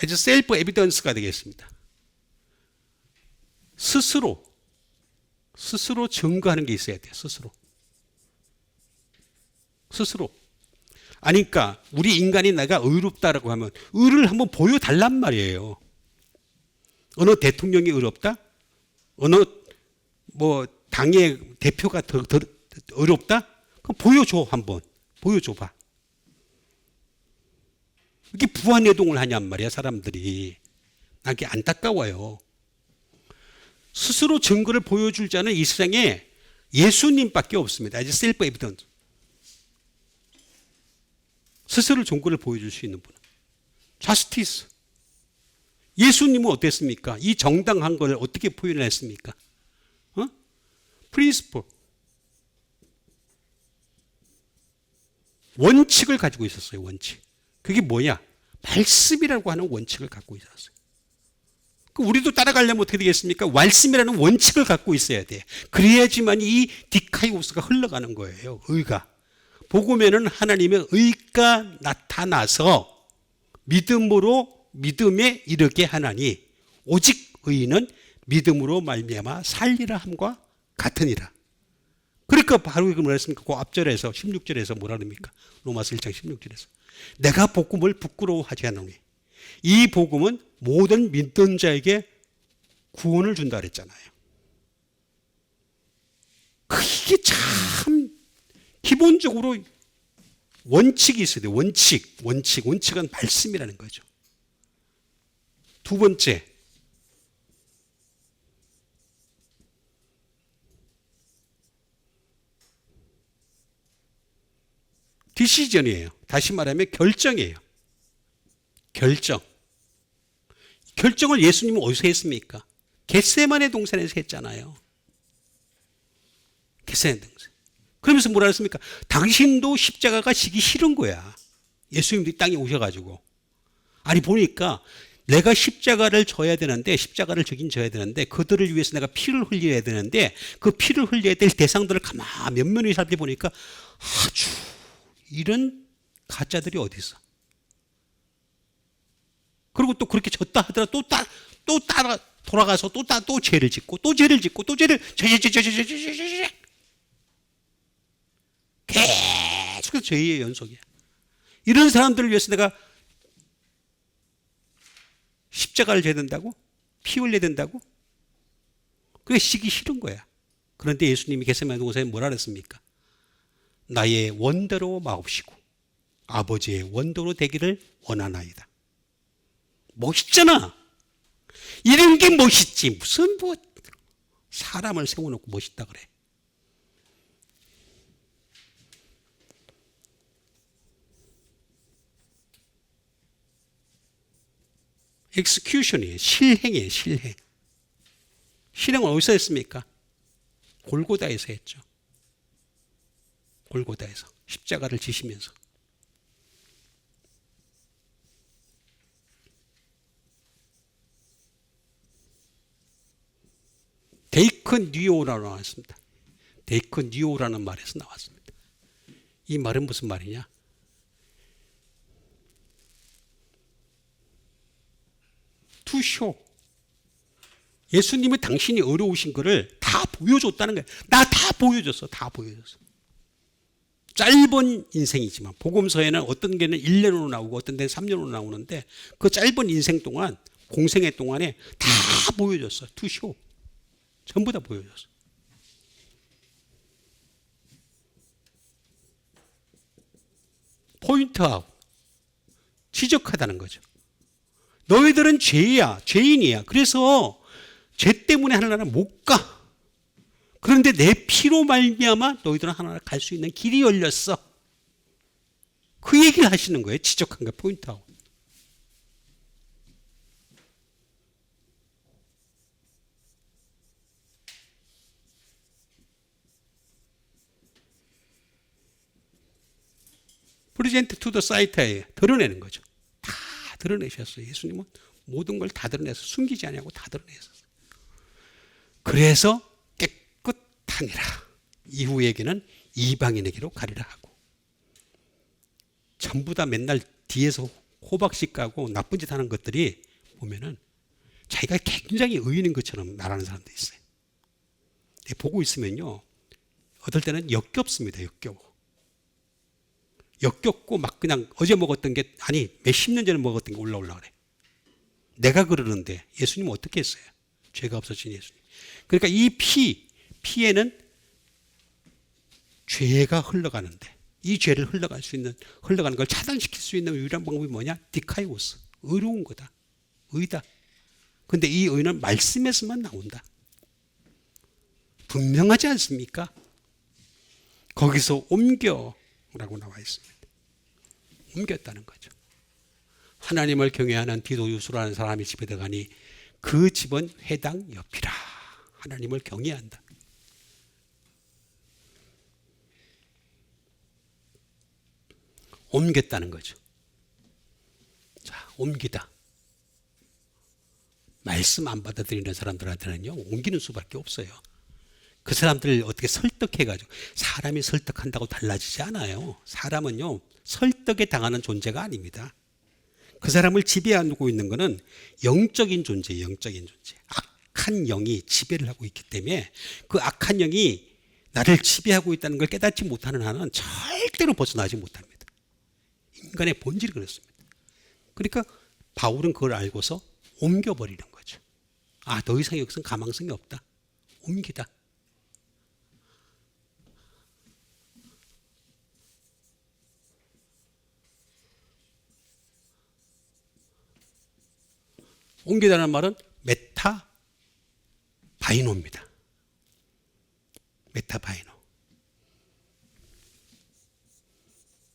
S1: as self evidence가 되겠습니다. 스스로 증거하는 게 있어야 돼요. 스스로. 아니 그러니까 우리 인간이 내가 의롭다라고 하면 의를 한번 보여달란 말이에요. 어느 대통령이 의롭다? 어느 뭐 당의 대표가 더 의롭다? 그럼 보여줘 한번. 보여줘봐. 이렇게 부안해동을 하냔 말이야 사람들이. 난 그게 안타까워요. 스스로 증거를 보여줄 자는 이 세상에 예수님밖에 없습니다. 이제 셀프 에비던스. 스스로 증거를 보여줄 수 있는 분은. 자스티스. 예수님은 어땠습니까? 이 정당한 걸 어떻게 표현했습니까? 프린시플. 원칙을 가지고 있었어요. 원칙. 그게 뭐냐? 말씀이라고 하는 원칙을 갖고 있었어요. 우리도 따라가려면 어떻게 되겠습니까? 말씀이라는 원칙을 갖고 있어야 돼. 그래야지만 이 디카이오스가 흘러가는 거예요. 의가. 복음에는 하나님의 의가 나타나서 믿음에 이르게 하나니 오직 의인은 믿음으로 말미암아 살리라 함과 같으니라. 그러니까 바로 이거 뭐라 했습니까? 그 앞절에서 16절에서 뭐라 합니까? 로마서 1장 16절에서 내가 복음을 부끄러워하지 않으니 이 복음은 모든 믿는 자에게 구원을 준다 그랬잖아요. 이게 참 기본적으로 원칙이 있어야 돼요. 원칙은 말씀이라는 거죠. 두 번째, 디시전이에요. 다시 말하면 결정이에요. 결정을 예수님은 어디서 했습니까? 겟세마네 동산에서 했잖아요. 겟세마네 동산. 그러면서 뭐라 했습니까? 당신도 십자가가 지기 싫은 거야. 예수님도 이 땅에 오셔가지고. 아니 보니까 내가 십자가를 져야 되는데 십자가를 지긴 져야 되는데 그들을 위해서 내가 피를 흘려야 되는데 그 피를 흘려야 될 대상들을 가만 면면히 살펴보니까 아주 이런 가짜들이 어디 있어? 그리고 또 그렇게 졌다 하더라도 또 따라 돌아가서 또 죄를 짓고 또 죄를 계속해서 죄의 연속이야. 이런 사람들을 위해서 내가 십자가를 져야 된다고? 피 흘려야 된다고? 그게 시기 싫은 거야. 그런데 예수님이 겟세마네 동산에 뭐라 그랬습니까? 나의 원대로 마옵시고 아버지의 원대로 되기를 원하나이다. 멋있잖아. 이런 게 멋있지. 무슨 사람을 세워놓고 멋있다 그래. execution이에요. 실행이에요. 실행은 어디서 했습니까? 골고다에서 했죠. 골고다에서 십자가를 지시면서. 데이크니오라고 나왔습니다. 데이크니오라는 말에서 나왔습니다. 이 말은 무슨 말이냐? To show. 예수님이 당신이 어려우신 거를 다 보여줬다는 거예요. 나 다 보여줬어. 짧은 인생이지만 복음서에는 어떤 게는 1년으로 나오고 어떤 데는 3년으로 나오는데 그 짧은 인생 동안 공생애 동안에 다 보여줬어. To show. 전부 다 보여줬어. 포인트 아웃. 지적하다는 거죠. 너희들은 죄인이야. 그래서 죄 때문에 하나님 못 가. 그런데 내 피로 말미암아 너희들은 하나님 갈 수 있는 길이 열렸어. 그 얘기를 하시는 거예요. 지적한 거 포인트 아웃. 프레젠트 투 더 사이트에 드러내는 거죠. 다 드러내셨어요. 예수님은 모든 걸 다 드러내서 숨기지 않냐고 다 드러내셨어요. 그래서 깨끗하니라. 이후에게는 이방인에게로 가리라 하고. 전부 다 맨날 뒤에서 호박씨 까고 나쁜 짓 하는 것들이 보면은 자기가 굉장히 의인인 것처럼 말하는 사람도 있어요. 보고 있으면요. 어떨 때는 역겹습니다. 역겹고 막 그냥 어제 먹었던 게 아니 몇십 년 전에 먹었던 게 올라오려 그래. 내가 그러는데 예수님은 어떻게 했어요? 죄가 없어진 예수님. 그러니까 이 피에는 죄가 흘러가는데 이 죄를 흘러가는 걸 차단시킬 수 있는 유일한 방법이 뭐냐? 디카이오스. 의로운 거다. 의다. 근데 이 의는 말씀에서만 나온다. 분명하지 않습니까? 거기서 옮겨라고 나와 있습니다. 옮겼다는 거죠. 하나님을 경외하는 디도유수라는 사람이 집에 들어가니 그 집은 회당 옆이라. 하나님을 경외한다. 옮겼다는 거죠. 자, 옮기다. 말씀 안 받아들이는 사람들한테는요, 옮기는 수밖에 없어요. 그 사람들을 어떻게 설득해가지고, 사람이 설득한다고 달라지지 않아요. 사람은요, 설득에 당하는 존재가 아닙니다. 그 사람을 지배하고 있는 것은 영적인 존재예요. 영적인 존재. 악한 영이 지배를 하고 있기 때문에 그 악한 영이 나를 지배하고 있다는 걸 깨닫지 못하는 한은 절대로 벗어나지 못합니다. 인간의 본질이 그렇습니다. 그러니까 바울은 그걸 알고서 옮겨버리는 거죠. 아, 더 이상 여기서는 가망성이 없다. 옮기다. 옮기다는 말은 메타 바이노입니다. 메타 바이노.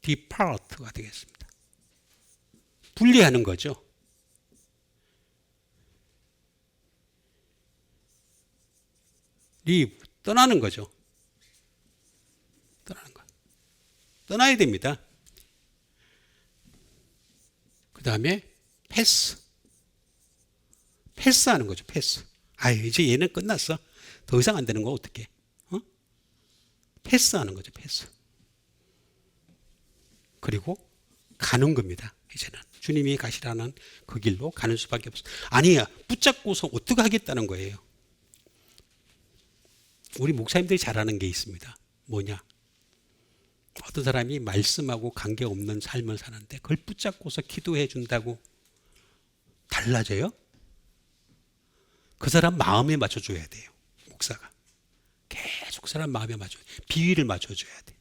S1: depart가 되겠습니다. 분리하는 거죠. leave, 떠나는 거죠. 떠나는 거. 떠나야 됩니다. 그 다음에 패스. 패스하는 거죠. 패스. 아, 이제 얘는 끝났어. 더 이상 안 되는 거 어떡해. 패스하는 거죠. 패스. 그리고 가는 겁니다. 이제는 주님이 가시라는 그 길로 가는 수밖에 없어. 아니야, 붙잡고서 어떻게 하겠다는 거예요. 우리 목사님들이 잘하는 게 있습니다. 뭐냐? 어떤 사람이 말씀하고 관계없는 삶을 사는데 그걸 붙잡고서 기도해 준다고 달라져요? 그 사람 마음에 맞춰줘야 돼요. 목사가. 계속 그 사람 마음에 비위를 맞춰줘야 돼.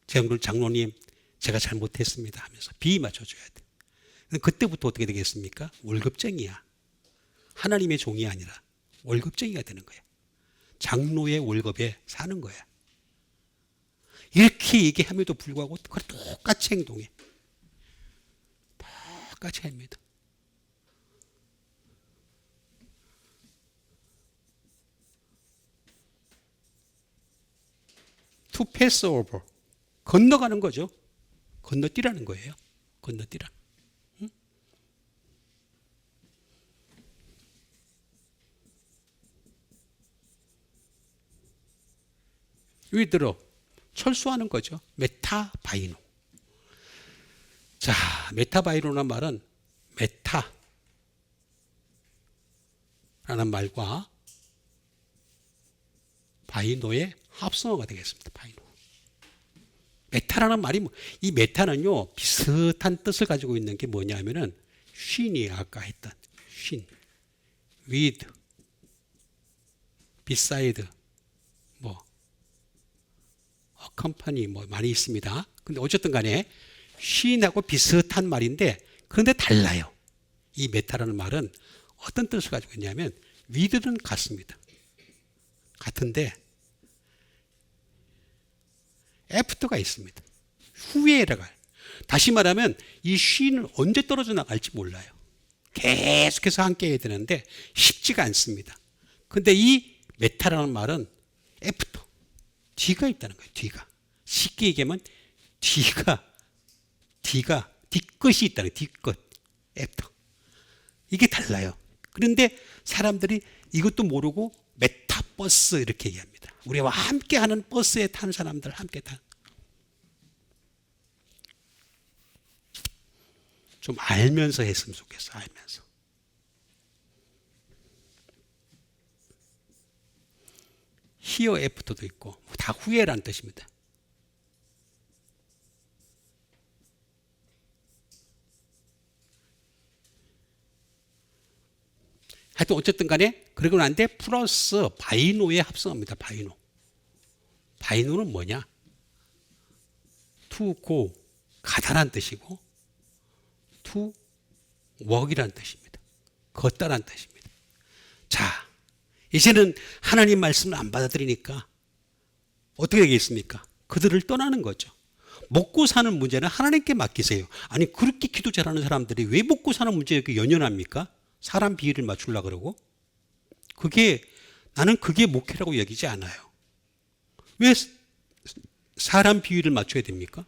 S1: 제가 장로님, 제가 잘못했습니다 하면서 비위 맞춰줘야 돼. 그때부터 어떻게 되겠습니까? 월급쟁이야. 하나님의 종이 아니라 월급쟁이가 되는 거야. 장로의 월급에 사는 거야. 이렇게 얘기함에도 불구하고 그걸 똑같이 행동해. 똑같이 합니다. To pass over. 건너가는 거죠. 건너뛰라는 거예요. 건너뛰라. 응? 위드로. 철수하는 거죠. 메타바이노. 자, 메타바이노라는 말은 메타라는 말과 바이노의 합성어가 되겠습니다. 바이노. 메타라는 말이 이 메타는요 비슷한 뜻을 가지고 있는 게 뭐냐면은 쉰이 아까 했던 쉰, with, beside, 뭐 accompany 뭐 많이 있습니다. 근데 어쨌든 간에 쉰하고 비슷한 말인데 그런데 달라요. 이 메타라는 말은 어떤 뜻을 가지고 있냐면 with는 같습니다. 같은데 애프터가 있습니다. 후에 나갈. 다시 말하면 이 쉰은 언제 떨어져 나갈지 몰라요. 계속해서 함께 해야 되는데 쉽지가 않습니다. 근데 이 메타라는 말은 애프터. 뒤가 있다는 거예요. 뒤가. 쉽게 얘기하면 뒤끝이 있다는 거예요. 뒤끝. 애프터. 이게 달라요. 그런데 사람들이 이것도 모르고 메타버스 이렇게 얘기합니다. 우리와 함께하는 버스에 타는 사람들 함께 좀 알면서 했으면 좋겠어. 알면서. 히어 애프터도 있고 다 후에란 뜻입니다. 하여튼 어쨌든 간에 그러고 난데 플러스 바이노의 합성어입니다. 바이노. 바이노는 뭐냐? to go, 가다란 뜻이고 to walk이라는 뜻입니다. 걷다란 뜻입니다. 자, 이제는 하나님 말씀을 안 받아들이니까 어떻게 되겠습니까? 그들을 떠나는 거죠. 먹고 사는 문제는 하나님께 맡기세요. 아니 그렇게 기도 잘하는 사람들이 왜 먹고 사는 문제에 이렇게 연연합니까? 사람 비위를 맞추려고 그러고 나는 그게 목회라고 여기지 않아요. 왜 사람 비위를 맞춰야 됩니까?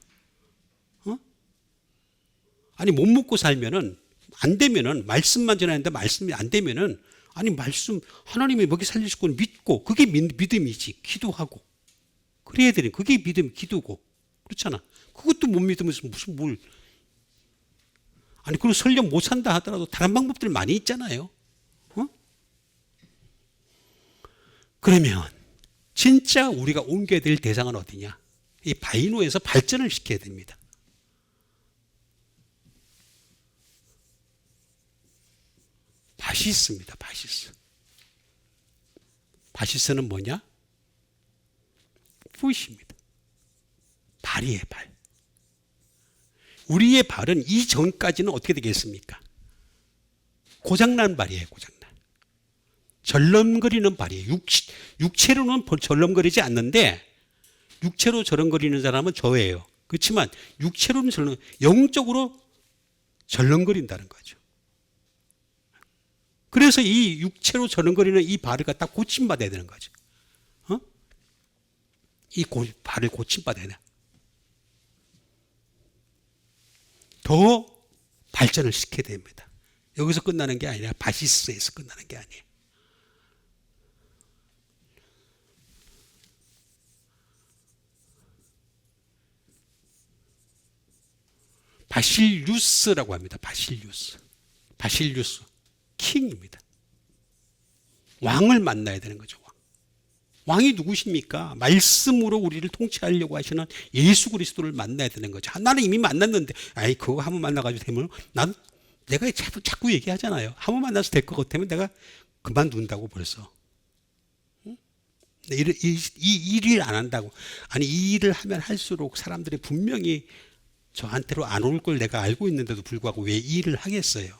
S1: 아니 못 먹고 살면은 안 되면은 말씀만 전하는데 말씀이 안 되면은 아니 말씀 하나님이 먹이 살리실 걸 믿고 그게 믿음이지. 기도하고 그래야 되는 그게 믿음 기도고 그렇잖아. 그것도 못 믿으면서 무슨 뭘 아니 그리고 설령 못 산다 하더라도 다른 방법들 많이 있잖아요. 어? 그러면 진짜 우리가 옮겨야 될 대상은 어디냐? 이 바이노에서 발전을 시켜야 됩니다. 바시스입니다. 바시스. 바시스는 뭐냐? 푸시입니다. 발이에요. 발. 우리의 발은 이전까지는 어떻게 되겠습니까? 고장난 발이에요. 고장난. 절름거리는 발이에요. 육체로는 절름거리지 않는데 육체로 절름거리는 사람은 저예요. 그렇지만 육체로는 영적으로 절름거린다는 거죠. 그래서 이 육체로 절름거리는 이 발을 갖다 고침받아야 되는 거죠. 어? 발을 고침받아야 돼. 더 발전을 시켜야 됩니다. 여기서 끝나는 게 아니라 바시스에서 끝나는 게 아니에요. 바실류스라고 합니다. 바실류스. 바실류스. 킹입니다. 왕을 만나야 되는 거죠. 왕이 누구십니까? 말씀으로 우리를 통치하려고 하시는 예수 그리스도를 만나야 되는 거죠. 나는 이미 만났는데, 아이, 그거 한번 만나가지고 되면, 내가 자꾸 얘기하잖아요. 한번 만나서 될 것 같으면 내가 그만둔다고 벌써. 응? 이 일을 안 한다고. 아니, 이 일을 하면 할수록 사람들이 분명히 저한테로 안 올 걸 내가 알고 있는데도 불구하고 왜 이 일을 하겠어요?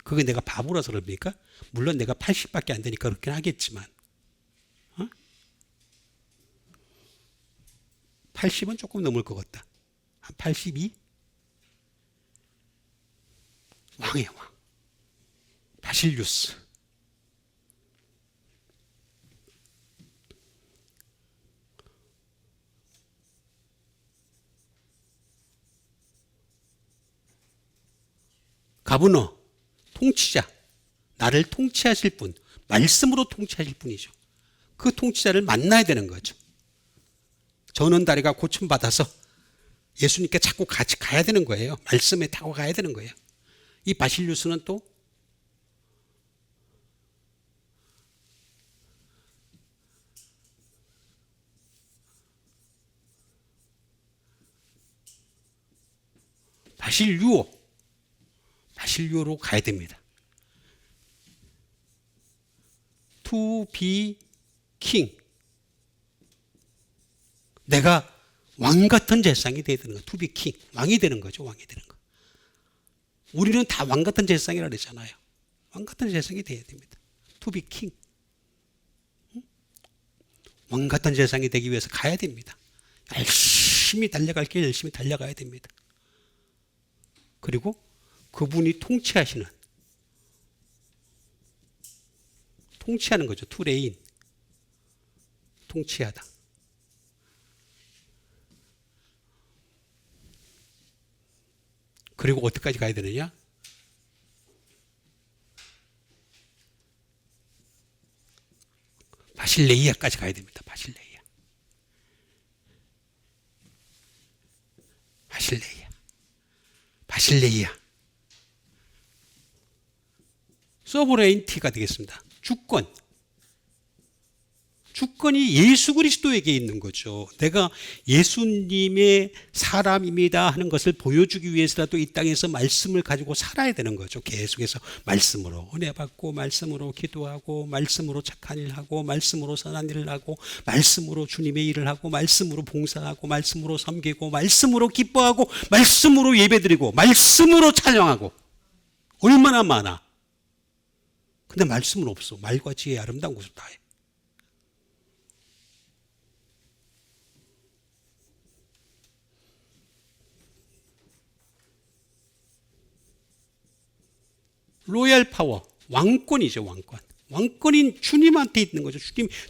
S1: 그게 내가 바보라서 그럽니까? 물론 내가 80밖에 안 되니까 그렇긴 하겠지만. 80은 조금 넘을 것 같다. 한 82? 왕이에요, 왕. 바실류스. 가브너, 통치자. 나를 통치하실 분, 말씀으로 통치하실 분이죠. 그 통치자를 만나야 되는 거죠. 저는 다리가 고침받아서 예수님께 자꾸 같이 가야 되는 거예요. 말씀에 타고 가야 되는 거예요. 이 바실류스는 또 바실류로 가야 됩니다. To be king. 내가 왕 같은 제사장이 되야 되는 거예요. To be king. 왕이 되는 거죠. 왕이 되는 거. 우리는 다 왕 같은 제사장이라 그랬잖아요. 왕 같은 제사장이 되야 됩니다. To be king. 왕 같은 제사장이 되기 위해서 가야 됩니다. 열심히 달려갈 길 열심히 달려가야 됩니다. 그리고 그분이 통치하는 거죠. To reign. 통치하다. 그리고 어디까지 가야 되느냐? 바실레이아까지 가야 됩니다. 바실레이아. 소브레인티가 되겠습니다. 주권이 예수 그리스도에게 있는 거죠. 내가 예수님의 사람입니다 하는 것을 보여주기 위해서라도 이 땅에서 말씀을 가지고 살아야 되는 거죠. 계속해서 말씀으로 은혜 받고 말씀으로 기도하고 말씀으로 착한 일 하고 말씀으로 선한 일을 하고 말씀으로 주님의 일을 하고 말씀으로 봉사하고 말씀으로 섬기고 말씀으로 기뻐하고 말씀으로 예배드리고 말씀으로 찬양하고 얼마나 많아. 근데 말씀은 없어. 말과 지혜의 아름다운 것을 다해. 로얄 파워, 왕권이죠, 왕권. 왕권인 주님한테 있는 거죠.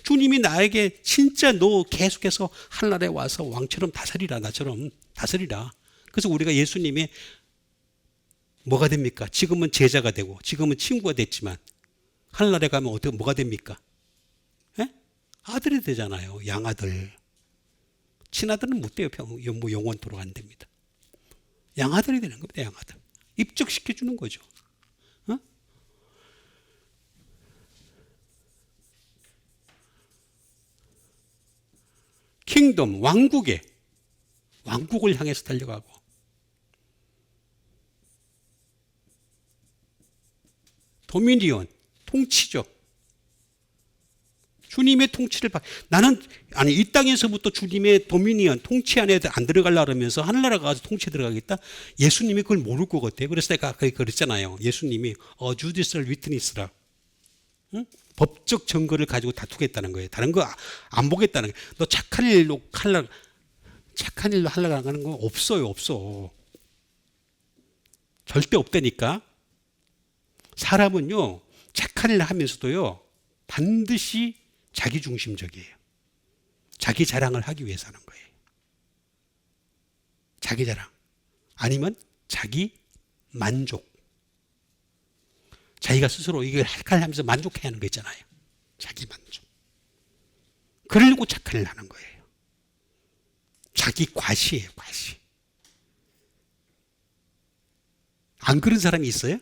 S1: 주님이 나에게 진짜 너 계속해서 하늘나라에 와서 왕처럼 다스리라, 나처럼 다스리라. 그래서 우리가 예수님의 뭐가 됩니까? 지금은 제자가 되고, 지금은 친구가 됐지만, 하늘나라에 가면 어떻게 뭐가 됩니까? 예? 아들이 되잖아요. 양아들. 친아들은 못 돼요. 뭐 영원토록 안 됩니다. 양아들이 되는 겁니다. 양아들. 입적시켜주는 거죠. 어? 킹덤, 왕국을 향해서 달려가고, 도미니언, 통치죠. 주님의 통치를 나는 이 땅에서부터 주님의 도미니언, 통치 안에 안 들어가려고 그러면서 하늘나라 가서 통치에 들어가겠다? 예수님이 그걸 모를 것 같아요. 그래서 내가 아까 그랬잖아요. 예수님이 주디셜 위트니스라, 응? 법적 증거를 가지고 다투겠다는 거예요. 다른 거 안 보겠다는 거예요. 너 착한 일로 하려고 하는 거 없어. 절대 없다니까. 사람은요, 착한 일을 하면서도요, 반드시 자기중심적이에요. 자기 자랑을 하기 위해서 하는 거예요. 자기 자랑. 아니면 자기 만족. 자기가 스스로 이걸 할까 하면서 만족해야 하는 거 있잖아요. 자기 만족. 그러려고 착한 일을 하는 거예요. 자기 과시예요, 과시. 안 그런 사람이 있어요?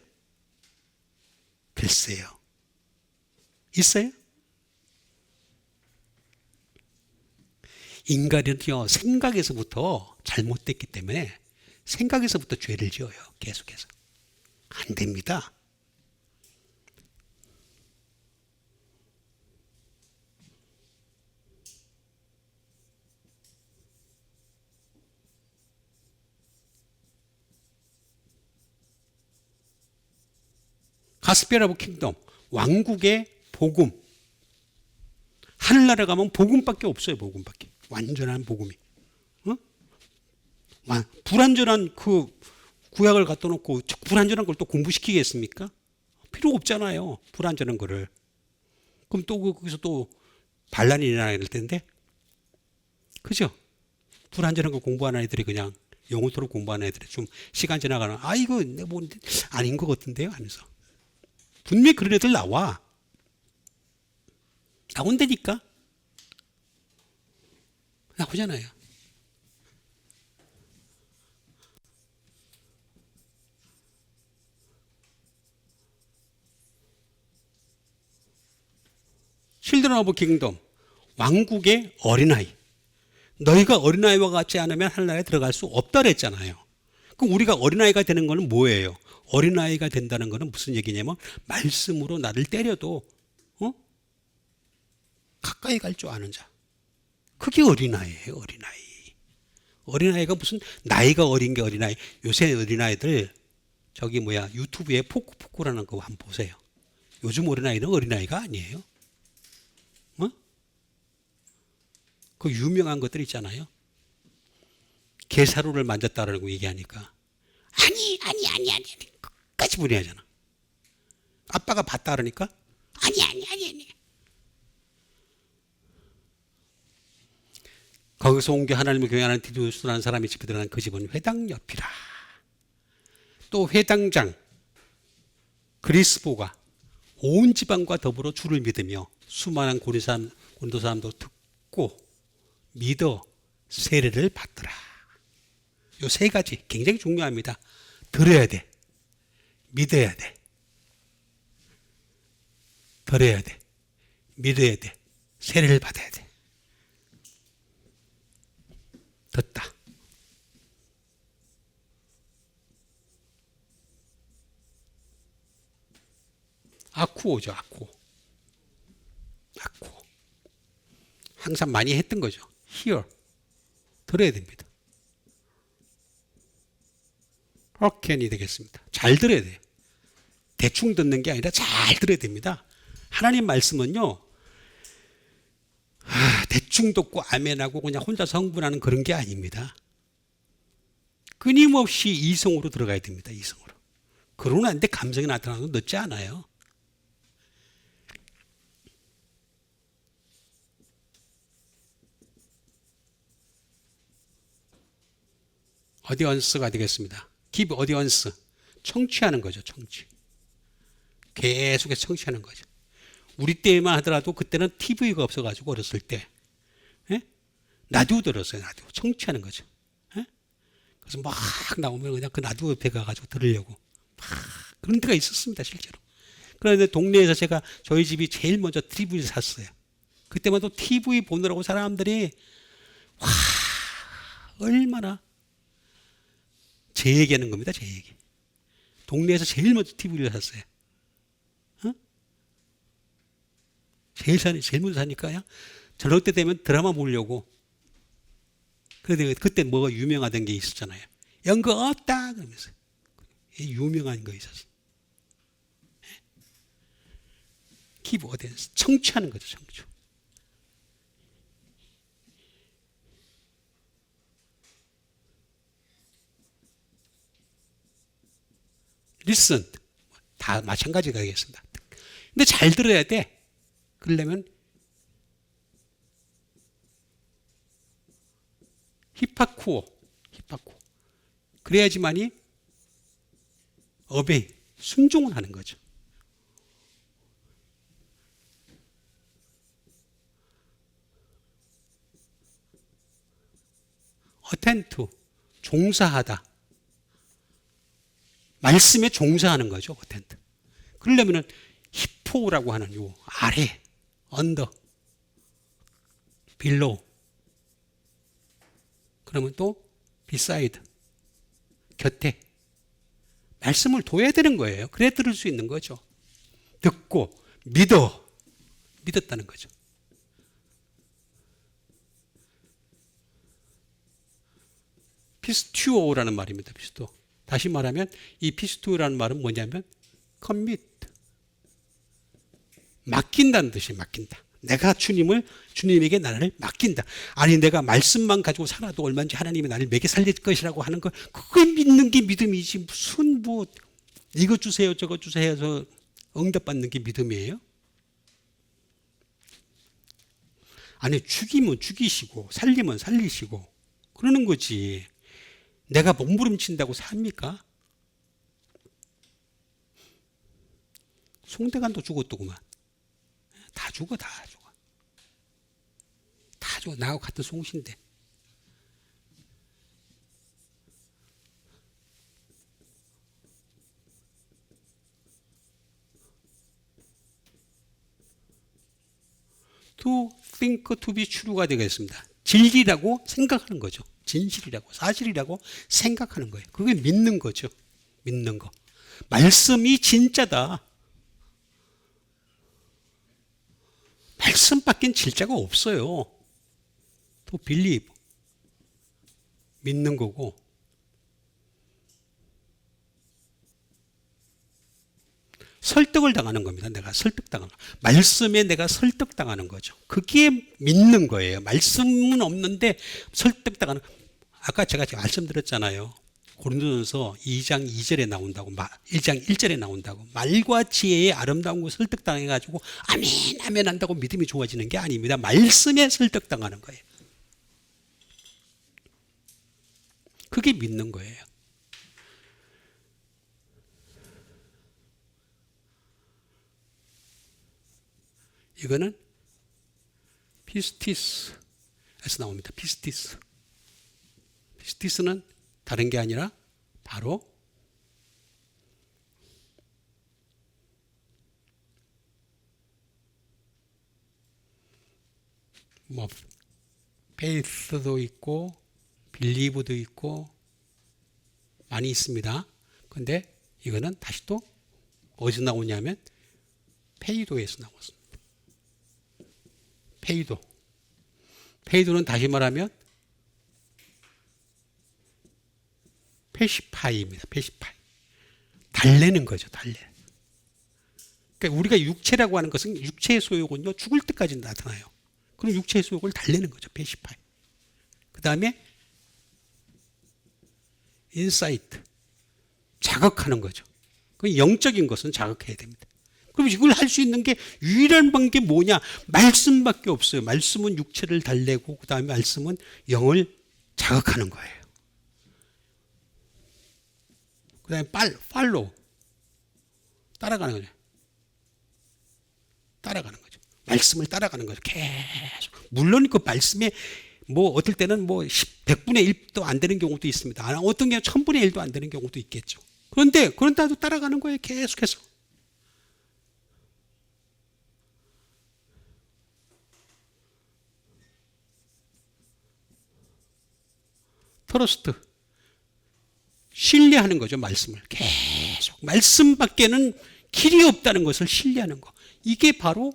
S1: 글쎄요. 있어요? 인간은요, 생각에서부터 잘못됐기 때문에 생각에서부터 죄를 지어요. 계속해서. 안 됩니다. 가스페라브 킹덤, 왕국의 복음. 하늘나라 가면 복음밖에 없어요. 복음밖에. 완전한 복음이. 어? 불완전한 그 구약을 갖다 놓고 불완전한 걸 또 공부시키겠습니까? 필요 없잖아요. 불완전한 거를. 그럼 또 거기서 또 반란이 일어나야 될 텐데. 그죠? 불완전한 거 공부하는 애들이 그냥 영혼토록 공부하는 애들이 좀 시간 지나가는, 이거 뭐 아닌 것 같은데요? 하면서. 분명히 그런 애들 나온다니까. 나오잖아요. Children of Kingdom, 왕국의 어린아이. 너희가 어린아이와 같지 않으면 하늘나라에 들어갈 수 없다 그랬잖아요. 그럼 우리가 어린아이가 되는 것은 뭐예요? 어린아이가 된다는 것은 무슨 얘기냐면, 말씀으로 나를 때려도 가까이 갈 줄 아는 자. 그게 어린아이예요. 어린아이. 어린아이가 무슨 나이가 어린 게 어린아이. 요새 어린아이들 유튜브에 포쿠라는 거 한번 보세요. 요즘 어린아이는 어린아이가 아니에요. 그 유명한 것들 있잖아요. 개사루를 만졌다라고 얘기하니까 아니 끝까지 분해하잖아. 아빠가 봤다 그러니까 아니. 거기서 온 게 하나님을 경외하는 디두스라는 사람이 집에 들어간 그 집은 회당 옆이라. 또 회당장 그리스보가 온 지방과 더불어 주를 믿으며 수많은 고린도 사람도 듣고 믿어 세례를 받더라. 요 세 가지 굉장히 중요합니다. 들어야 돼. 믿어야 돼. 들어야 돼. 믿어야 돼. 세례를 받아야 돼. 듣다. 아쿠오죠, 아쿠오. 항상 많이 했던 거죠. hear. 들어야 됩니다. hearken이 되겠습니다. 잘 들어야 돼요. 대충 듣는 게 아니라 잘 들어야 됩니다. 하나님 말씀은요, 대충 듣고 아멘하고 그냥 혼자 성분하는 그런 게 아닙니다. 끊임없이 이성으로 들어가야 됩니다. 이성으로. 그러고 나는데 감성이 나타나도 늦지 않아요. 어디언스가 되겠습니다. give 어디언스. 청취하는 거죠. 청취. 계속해서 청취하는 거죠. 우리 때만 하더라도 그때는 TV가 없어가지고 어렸을 때 예? 라디오 들었어요. 라디오 청취하는 거죠. 예? 그래서 막 나오면 그냥 그 라디오 옆에 가가지고 들으려고 막 그런 데가 있었습니다. 실제로. 그런데 동네에서 제가 저희 집이 제일 먼저 TV를 샀어요. 그때만 또 TV 보느라고 사람들이 와 얼마나 제 얘기하는 겁니다. 제 얘기. 동네에서 제일 먼저 TV를 샀어요. 어? 제일 먼저 사니까요. 저녁 때 되면 드라마 보려고. 그런데 그때 뭐가 유명하던 게 있었잖아요. 연거 없다 그러면서 유명한 거 있었어. 키보드에서 청취하는 거죠. 청취. listen 다 마찬가지가 되겠습니다. 근데 잘 들어야 돼. 그러려면 히파쿠오 그래야지만이 어베이 순종을 하는 거죠. 어텐트 종사하다. 말씀에 종사하는 거죠. 어텐트. 그러려면은 히포라고 하는 요 아래, 언더, 빌로우. 그러면 또 비사이드, 곁에 말씀을 둬야 되는 거예요. 그래 들을 수 있는 거죠. 듣고 믿었다는 거죠. 피스튜오라는 말입니다. 피스투오. 다시 말하면 이 피스투오라는 말은 뭐냐면 commit 맡긴다는 뜻이 맡긴다. 내가 주님에게 나를 맡긴다. 아니 내가 말씀만 가지고 살아도 얼마인지 하나님이 나를 먹여 살릴 것이라고 하는 걸 그걸 믿는 게 믿음이지 무슨 뭐 이것 주세요 저것 주세요 해서 응답받는 게 믿음이에요? 아니 죽이면 죽이시고 살리면 살리시고 그러는 거지. 내가 몸부림친다고 삽니까? 송대관도 죽었더구만. 다 죽어. 나하고 같은 송신데. To think to be true가 되겠습니다. 진리라고 생각하는 거죠. 진실이라고 사실이라고 생각하는 거예요. 그게 믿는 거죠. 믿는 거. 말씀이 진짜다. 말씀밖엔 진짜가 없어요. 또 believe 믿는 거고 설득을 당하는 겁니다. 내가 설득당하는 말씀에 내가 설득당하는 거죠. 그게 믿는 거예요. 말씀은 없는데 설득당하는. 아까 제가 말씀드렸잖아요. 고린도전서 2장 2절에 나온다고 1장 1절에 나온다고 말과 지혜의 아름다운 거 설득당해가지고 아멘 아멘 한다고 믿음이 좋아지는 게 아닙니다. 말씀에 설득당하는 거예요. 그게 믿는 거예요. 이거는 피스티스에서 나옵니다. 피스티스는 다른 게 아니라 바로 뭐 페이스도 있고 빌리브도 있고 많이 있습니다. 근데 이거는 다시 또 어디서 나오냐면 페이도에서 나왔습니다. 페이도는 다시 말하면 페시파이입니다. 페시파이. 달래는 거죠. 그러니까 우리가 육체라고 하는 것은 육체의 소욕은요 죽을 때까지 나타나요. 그럼 육체의 소욕을 달래는 거죠. 페시파이. 그 다음에 인사이트. 자극하는 거죠. 그 영적인 것은 자극해야 됩니다. 그럼 이걸 할 수 있는 게 유일한 방법이 뭐냐? 말씀밖에 없어요. 말씀은 육체를 달래고 그 다음에 말씀은 영을 자극하는 거예요. 그 다음에 팔로우 따라가는 거죠. 따라가는 거죠. 말씀을 따라가는 거죠. 계속. 물론 그 말씀에 뭐 어떨 때는 뭐 100분의 1도 안 되는 경우도 있습니다. 어떤 경우 1000분의 1도 안 되는 경우도 있겠죠. 그런데도 따라가는 거예요. 계속해서. 트러스트. 신뢰하는 거죠. 말씀을. 계속. 말씀밖에는 길이 없다는 것을 신뢰하는 거. 이게 바로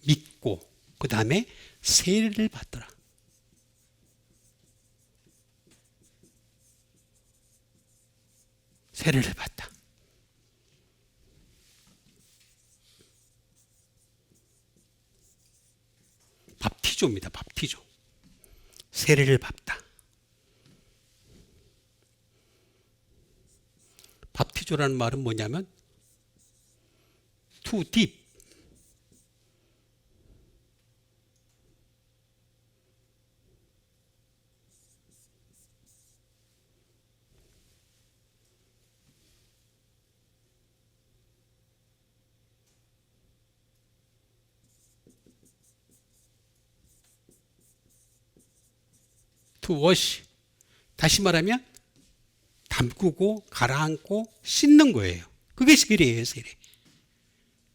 S1: 믿고 그 다음에 세례를 받더라. 세례를 받다. 밥티조입니다. 밥티조. 세례를 받다. 밥티조라는 말은 뭐냐면 to dip. to wash. 다시 말하면 담그고 가라앉고 씻는 거예요. 그게 세례예요. 세례.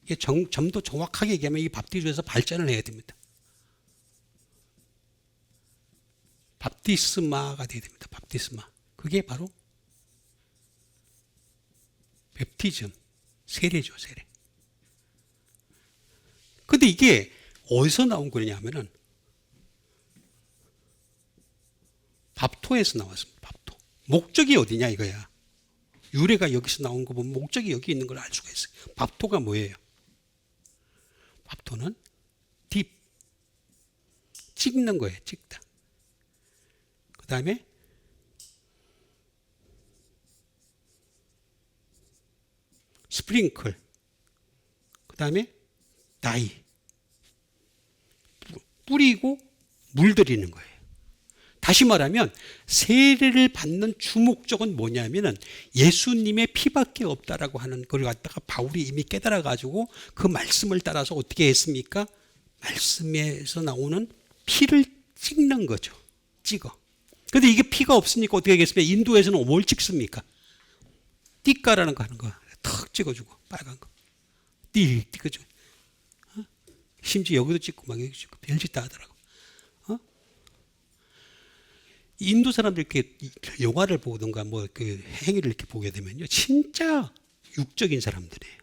S1: 이게 좀 더 정확하게 얘기하면 이 밥티조에서 발전을 해야 됩니다. 밥티스마가 돼야 됩니다. 밥티스마. 그게 바로 웹티즘. 세례죠. 세례. 근데 이게 어디서 나온 거냐면은 밥토에서 나왔습니다. 밥토. 목적이 어디냐 이거야. 유래가 여기서 나온 거 보면 목적이 여기 있는 걸 알 수가 있어요. 밥토가 뭐예요? 밥토는 딥. 찍는 거예요. 찍다. 그 다음에 스프링클. 그 다음에 다이. 뿌리고 물들이는 거예요. 다시 말하면 세례를 받는 주목적은 뭐냐면은 예수님의 피밖에 없다라고 하는 걸 갖다가 바울이 이미 깨달아 가지고 그 말씀을 따라서 어떻게 했습니까? 말씀에서 나오는 피를 찍는 거죠. 찍어. 근데 이게 피가 없으니까 어떻게 하겠습니까? 인도에서는 뭘 찍습니까? 띠까라는 거 하는 거 탁 찍어주고 빨간 거 찍어주고 심지어 여기도 찍고 막 여기 찍고 별짓 다 하더라고. 인도 사람들 이렇게 영화를 보든가 뭐 그 행위를 이렇게 보게 되면요, 진짜 육적인 사람들이에요.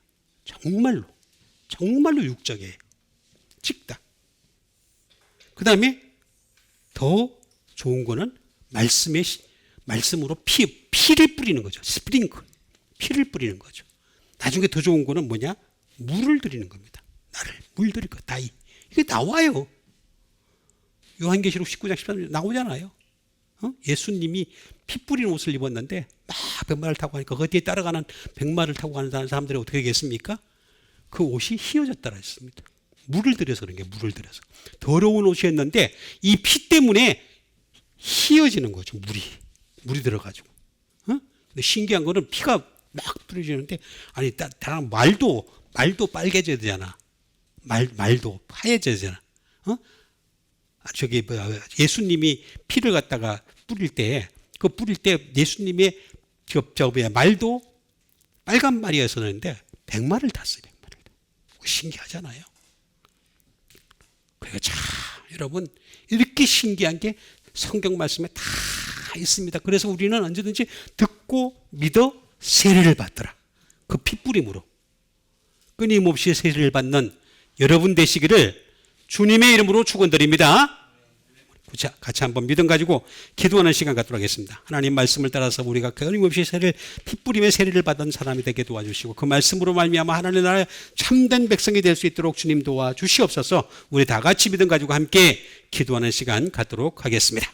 S1: 정말로 육적이에요. 찍다. 그 다음에 더 좋은 거는 말씀으로 피를 뿌리는 거죠. 스프링클. 피를 뿌리는 거죠. 나중에 더 좋은 거는 뭐냐? 물을 드리는 겁니다. 물 드릴 거, 다이. 이게 나와요. 요한계시록 19장 13절 나오잖아요. 예수님이 피 뿌린 옷을 입었는데 막 백마를 타고 하니까 그 뒤에 따라가는 백마를 타고 가는 사람들이 어떻게 하겠습니까? 그 옷이 휘어졌다라 했습니다. 물을 들여서 그런 게 물을 들여서. 더러운 옷이었는데 이 피 때문에 휘어지는 거죠. 물이 들어가지고. 근데 신기한 거는 피가 막 뿌려지는데 아니 다른 말도 빨개져야 되잖아. 말도 하얘져야 되잖아. 예수님이 피를 갖다가 뿌릴 때 예수님의 말도 빨간 말이었었는데 백마를 탔어요. 백마를. 신기하잖아요. 그러니까 참 여러분 이렇게 신기한 게 성경 말씀에 다 있습니다. 그래서 우리는 언제든지 듣고 믿어 세례를 받더라. 그 피 뿌림으로 끊임없이 세례를 받는 여러분 되시기를 주님의 이름으로 축원드립니다. 자, 같이 한번 믿음 가지고 기도하는 시간 갖도록 하겠습니다. 하나님 말씀을 따라서 우리가 끊임없이 피 뿌림의 세례를 받은 사람이 되게 도와주시고 그 말씀으로 말미암아 하나님의 나라의 참된 백성이 될 수 있도록 주님 도와주시옵소서. 우리 다 같이 믿음 가지고 함께 기도하는 시간 갖도록 하겠습니다.